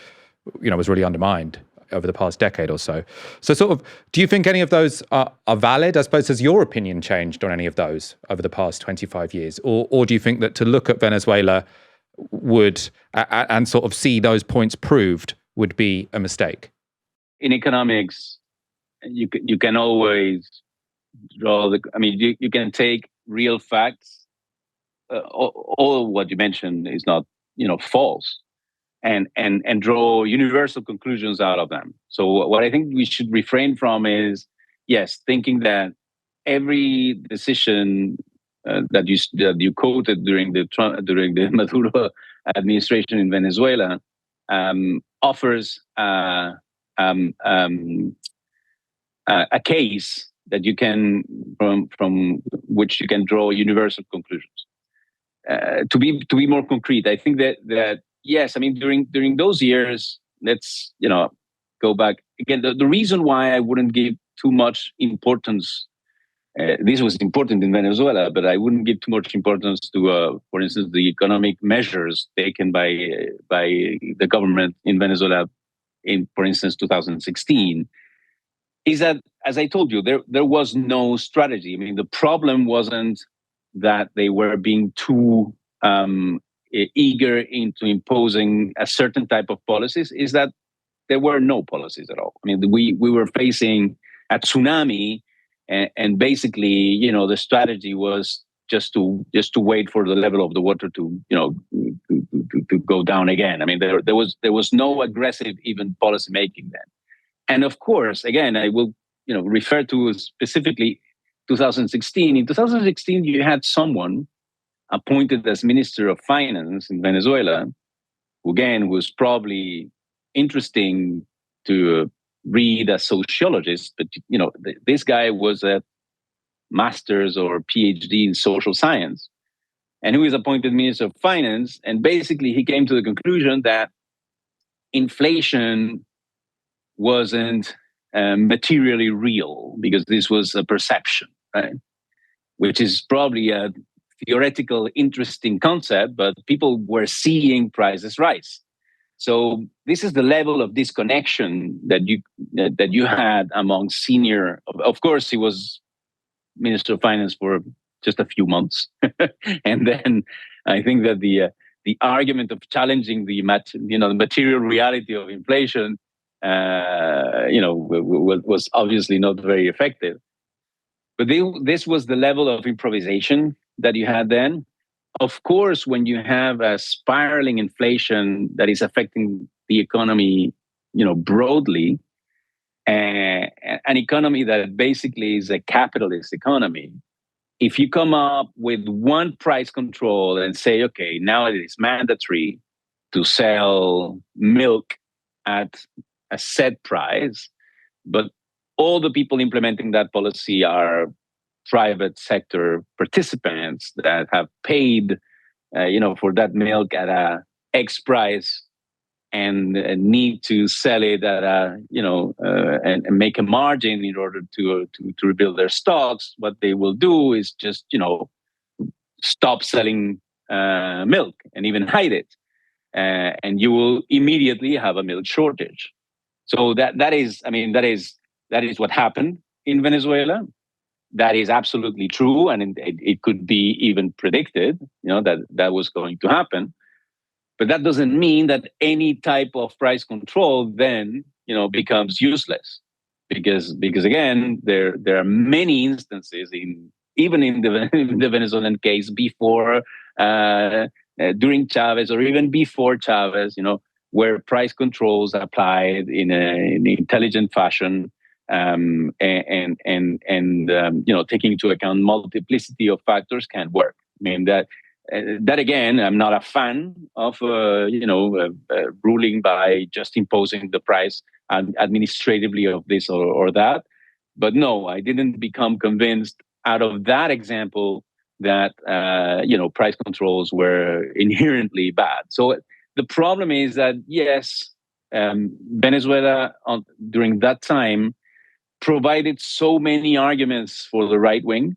Speaker 1: was really undermined over the past decade or so. So sort of, do you think any of those are valid? I suppose, has your opinion changed on any of those over the past 25 years? Or do you think that to look at Venezuela would, and sort of see those points proved, would be a mistake?
Speaker 2: In economics, you can always draw you can take real facts. All what you mentioned is not, false. And draw universal conclusions out of them. So what I think we should refrain from is, yes, thinking that every decision that you quoted during the Maduro administration in Venezuela offers a case that you can from which you can draw universal conclusions. To be more concrete, I think that. Yes, during those years, let's go back again. The reason why I wouldn't give too much importance, this was important in Venezuela, but I wouldn't give too much importance to, for instance, the economic measures taken by the government in Venezuela in, for instance, 2016, is that, as I told you, there was no strategy. The problem wasn't that they were being too eager into imposing a certain type of policies, is that there were no policies at all. We were facing a tsunami, and basically, the strategy was just to wait for the level of the water to go down again. There was no aggressive even policy making then. And of course, again, I will refer to specifically 2016. In 2016, you had someone appointed as Minister of Finance in Venezuela, who again was probably interesting to read as sociologist, but this guy was a master's or PhD in social science, and he was appointed Minister of Finance, and basically he came to the conclusion that inflation wasn't materially real because this was a perception, right? Which is probably a theoretical, interesting concept, but people were seeing prices rise. So this is the level of disconnection that you had among senior. Of course, he was Minister of Finance for just a few months. And then I think that the argument of challenging the material reality of inflation, was obviously not very effective. But this was the level of improvisation that you had then. Of course, when you have a spiraling inflation that is affecting the economy, broadly, an economy that basically is a capitalist economy, if you come up with one price control and say, okay, now it is mandatory to sell milk at a set price, but all the people implementing that policy are private sector participants that have paid, for that milk at a X price, and need to sell it at and make a margin in order to rebuild their stocks. What they will do is just stop selling milk and even hide it, and you will immediately have a milk shortage. So that is what happened in Venezuela. That is absolutely true, and it could be even predicted, that was going to happen. But that doesn't mean that any type of price control then, becomes useless, because again, there are many instances even in the Venezuelan case before, during Chavez, or even before Chavez, where price controls applied in an intelligent fashion, and taking into account multiplicity of factors can work. I mean that again, I'm not a fan of ruling by just imposing the price administratively of this or that. But no, I didn't become convinced out of that example that price controls were inherently bad. So the problem is that yes, Venezuela during that time provided so many arguments for the right wing,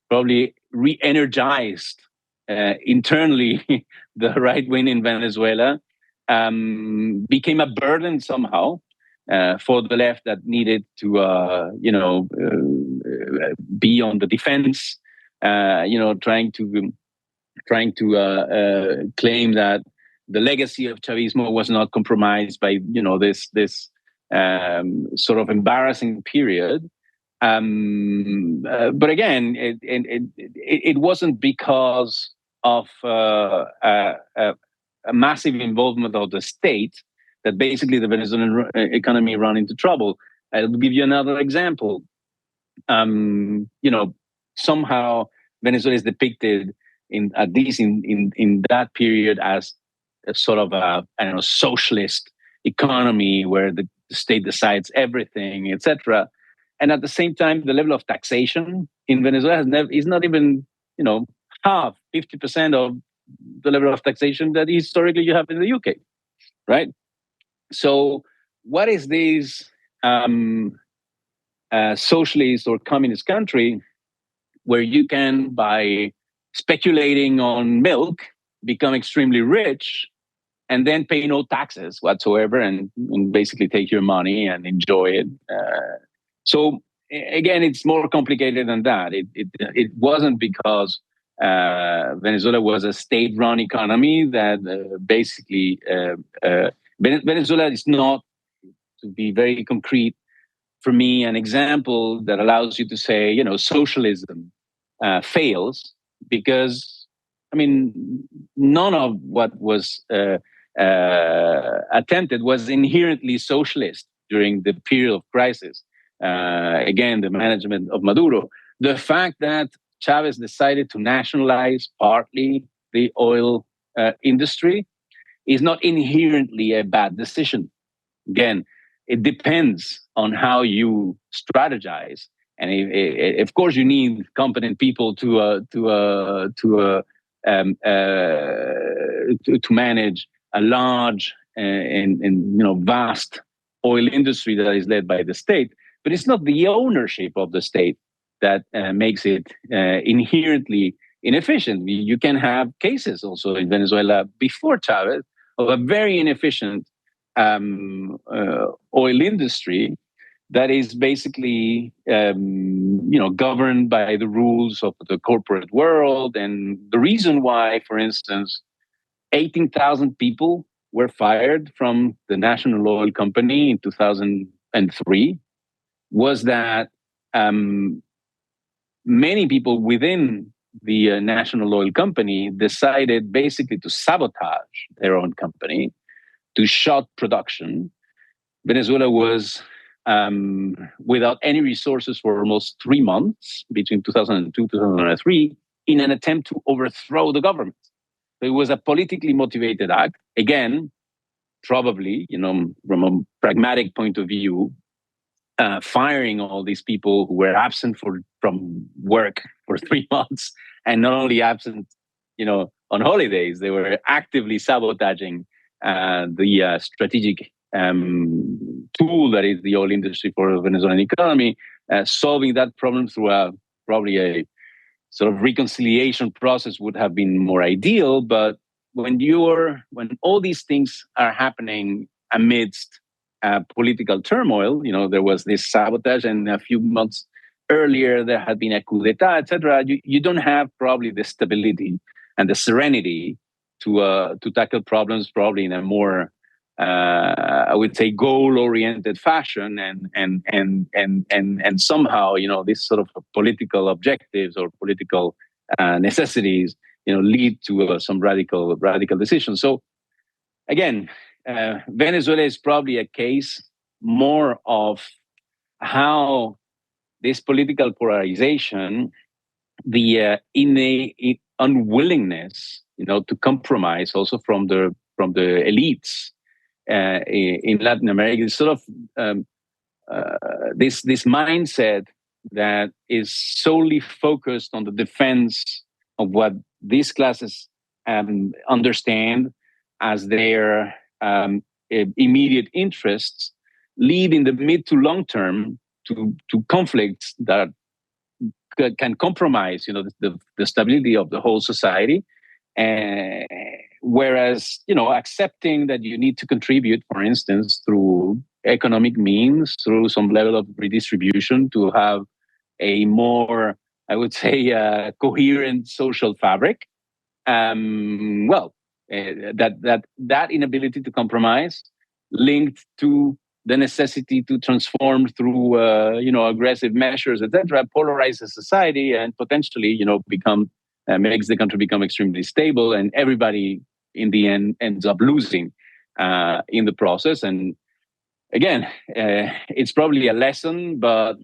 Speaker 2: probably re-energized internally the right wing in Venezuela, became a burden somehow for the left that needed to be on the defense, trying to claim that the legacy of Chavismo was not compromised by this sort of embarrassing period. But again, it wasn't because of a massive involvement of the state that basically the Venezuelan economy ran into trouble. I'll give you another example. Somehow Venezuela is depicted in that period as a sort of a socialist economy where the state decides everything, etc. And at the same time, the level of taxation in Venezuela is not even, half, 50% of the level of taxation that historically you have in the UK, right? So what is this socialist or communist country where you can, by speculating on milk, become extremely rich and then pay no taxes whatsoever and basically take your money and enjoy it? So again, it's more complicated than that. It wasn't because Venezuela was a state-run economy that basically Venezuela is not, to be very concrete, for me, an example that allows you to say, socialism fails because, none of what was attempted was inherently socialist during the period of crisis. Again, the management of Maduro. The fact that Chavez decided to nationalize partly the oil industry is not inherently a bad decision. Again, it depends on how you strategize, and of course, you need competent people to manage a large and vast oil industry that is led by the state. But it's not the ownership of the state that makes it inherently inefficient. You can have cases also in Venezuela before Chavez of a very inefficient oil industry that is basically, governed by the rules of the corporate world. And the reason why, for instance, 18,000 people were fired from the national oil company in 2003 was that many people within the national oil company decided basically to sabotage their own company, to shut production. Venezuela was without any resources for almost 3 months between 2002 and 2003 in an attempt to overthrow the government. So it was a politically motivated act. Again, probably, from a pragmatic point of view, firing all these people who were absent from work for 3 months, and not only absent, on holidays, they were actively sabotaging the strategic tool that is the oil industry for the Venezuelan economy. Solving that problem through probably a sort of reconciliation process would have been more ideal. But when all these things are happening amidst political turmoil, there was this sabotage, and a few months earlier there had been a coup d'etat, etc. You don't have probably the stability and the serenity to tackle problems probably in a more I would say goal-oriented fashion, and somehow these sort of political objectives or political necessities lead to some radical decisions. So again, Venezuela is probably a case more of how this political polarization, the innate unwillingness to compromise also from the elites in Latin America, is sort of this mindset that is solely focused on the defense of what these classes understand as their immediate interests, lead in the mid to long term to conflicts that can compromise the stability of the whole society. Whereas, accepting that you need to contribute, for instance, through economic means, through some level of redistribution, to have a more, I would say, coherent social fabric. That inability to compromise, linked to the necessity to transform through, aggressive measures, etc., polarizes society and potentially, makes the country become extremely stable, and everybody in the end ends up losing in the process. And again, it's probably a lesson, but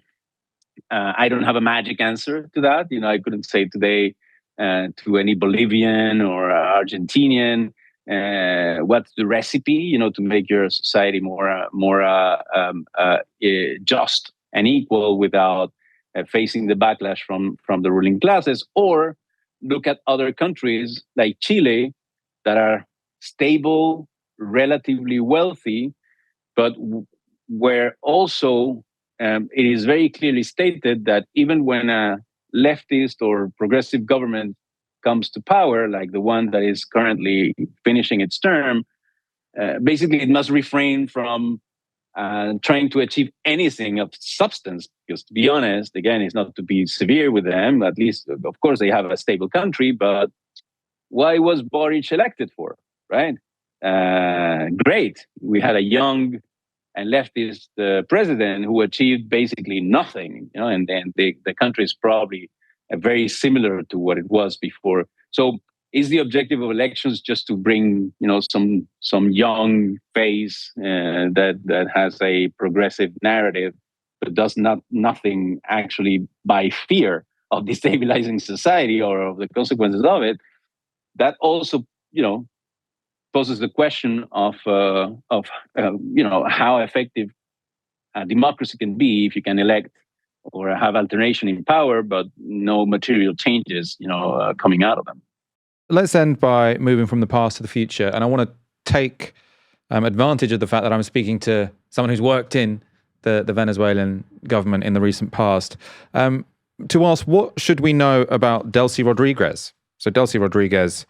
Speaker 2: I don't have a magic answer to that. I couldn't say today to any Bolivian or Argentinian what's the recipe, to make your society more just and equal without facing the backlash from the ruling classes. Or look at other countries like Chile that are stable, relatively wealthy, but where also it is very clearly stated that even when a leftist or progressive government comes to power, like the one that is currently finishing its term, basically it must refrain from trying to achieve anything of substance. Because to be honest, again, it's not to be severe with them. At least, of course, they have a stable country, but why was Boric elected for, right? Great. We had a young and leftist president who achieved basically nothing, and then the country is probably very similar to what it was before. So is the objective of elections just to bring, some young face that has a progressive narrative, but does nothing actually by fear of destabilizing society or of the consequences of it? That also, poses the question of how effective democracy can be if you can elect or have alternation in power, but no material changes, coming out of them.
Speaker 1: Let's end by moving from the past to the future. And I want to take advantage of the fact that I'm speaking to someone who's worked in the Venezuelan government in the recent past, to ask, what should we know about Delcy Rodriguez? So Delcy Rodriguez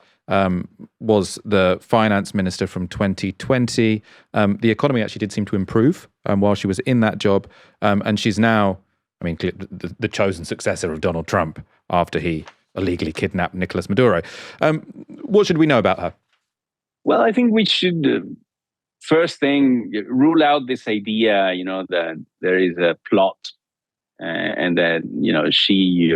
Speaker 1: was the finance minister from 2020. The economy actually did seem to improve while she was in that job. And she's now, the chosen successor of Donald Trump after he illegally kidnapped Nicolás Maduro. What should we know about her?
Speaker 2: Well, I think we should, first thing, rule out this idea, that there is a plot and that, she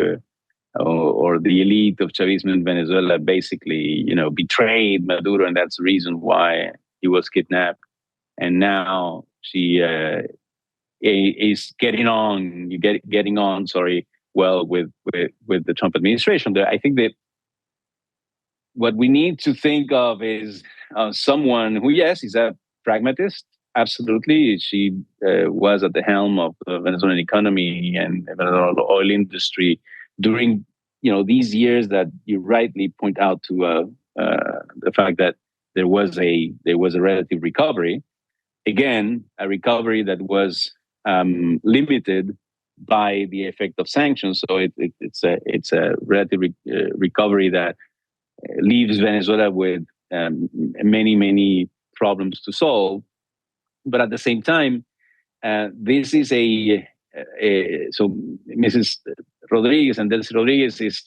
Speaker 2: or the elite of Chavismo in Venezuela basically, betrayed Maduro, and that's the reason why he was kidnapped. And now she is getting on well with the Trump administration. I think that what we need to think of is someone who, yes, is a pragmatist. Absolutely, she was at the helm of the Venezuelan economy and the Venezuelan oil industry during these years that you rightly point out to the fact that there was a relative recovery. Again, a recovery that was limited by the effect of sanctions. So it's a relative recovery that leaves Venezuela with many problems to solve. But at the same time, this is so Mrs. Rodriguez and Delcy Rodriguez is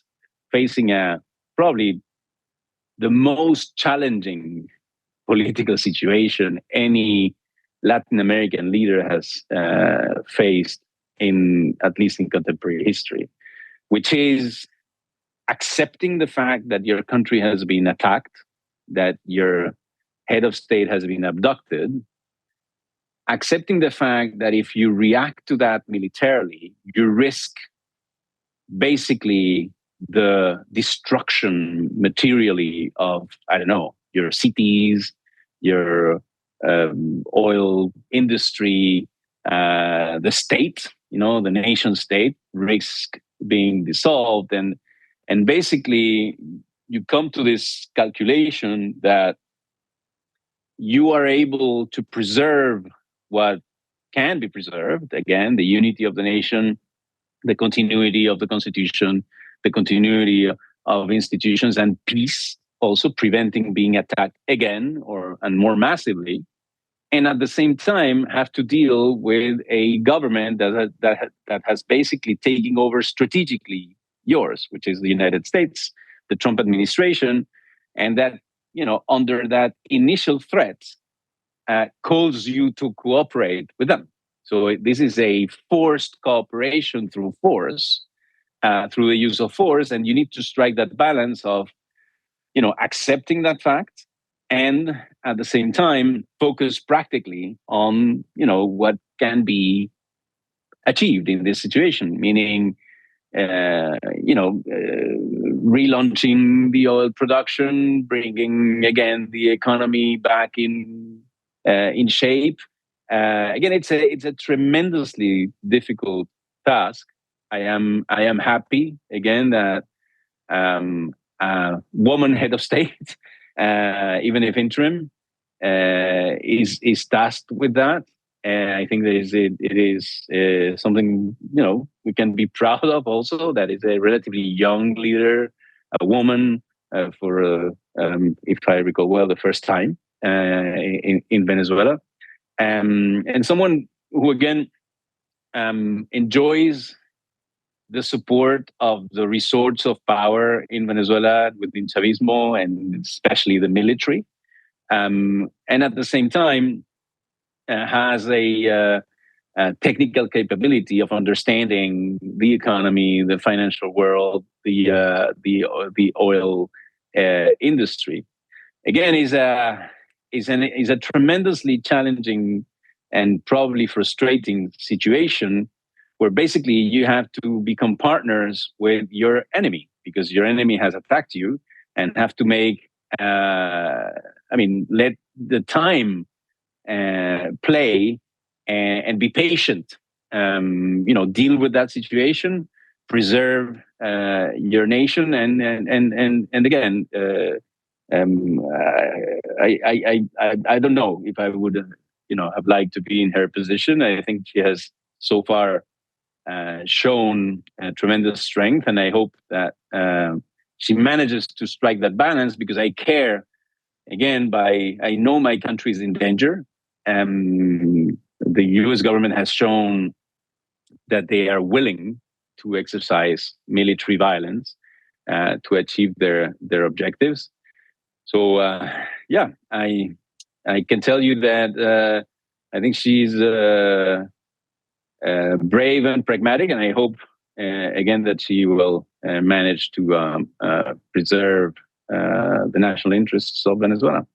Speaker 2: facing probably the most challenging political situation any Latin American leader has faced at least in contemporary history, which is accepting the fact that your country has been attacked, that your head of state has been abducted, accepting the fact that if you react to that militarily, you risk basically the destruction materially of, your cities, your oil industry, the state, the nation state risk being dissolved. And basically you come to this calculation that you are able to preserve what can be preserved, again, the unity of the nation, the continuity of the constitution, the continuity of institutions, and peace, also preventing being attacked again and more massively. And at the same time, have to deal with a government that has basically taken over strategically yours, which is the United States, the Trump administration, and that, under that initial threat, calls you to cooperate with them. So this is a forced cooperation through force, through the use of force, and you need to strike that balance of, accepting that fact and at the same time focus practically on, what can be achieved in this situation, meaning, relaunching the oil production, bringing again the economy back in shape. Again, it's a tremendously difficult task. I am happy again that a woman head of state, even if interim, is tasked with that. And I think it is something we can be proud of. Also, that is a relatively young leader, a woman, for if I recall well, the first time in Venezuela, and someone who again enjoys the support of the resorts of power in Venezuela within Chavismo and especially the military, and at the same time has a technical capability of understanding the economy, the financial world, the oil industry. Again, is a tremendously challenging and probably frustrating situation where basically you have to become partners with your enemy because your enemy has attacked you and have to make, let the time play and be patient, deal with that situation, preserve your nation. And again, I don't know if I would, have liked to be in her position. I think she has so far shown tremendous strength, and I hope that she manages to strike that balance because I care. Again, I know my country is in danger. The U.S. government has shown that they are willing to exercise military violence to achieve their objectives. So I can tell you that I think she's brave and pragmatic, and I hope again that she will manage to preserve the national interests of Venezuela.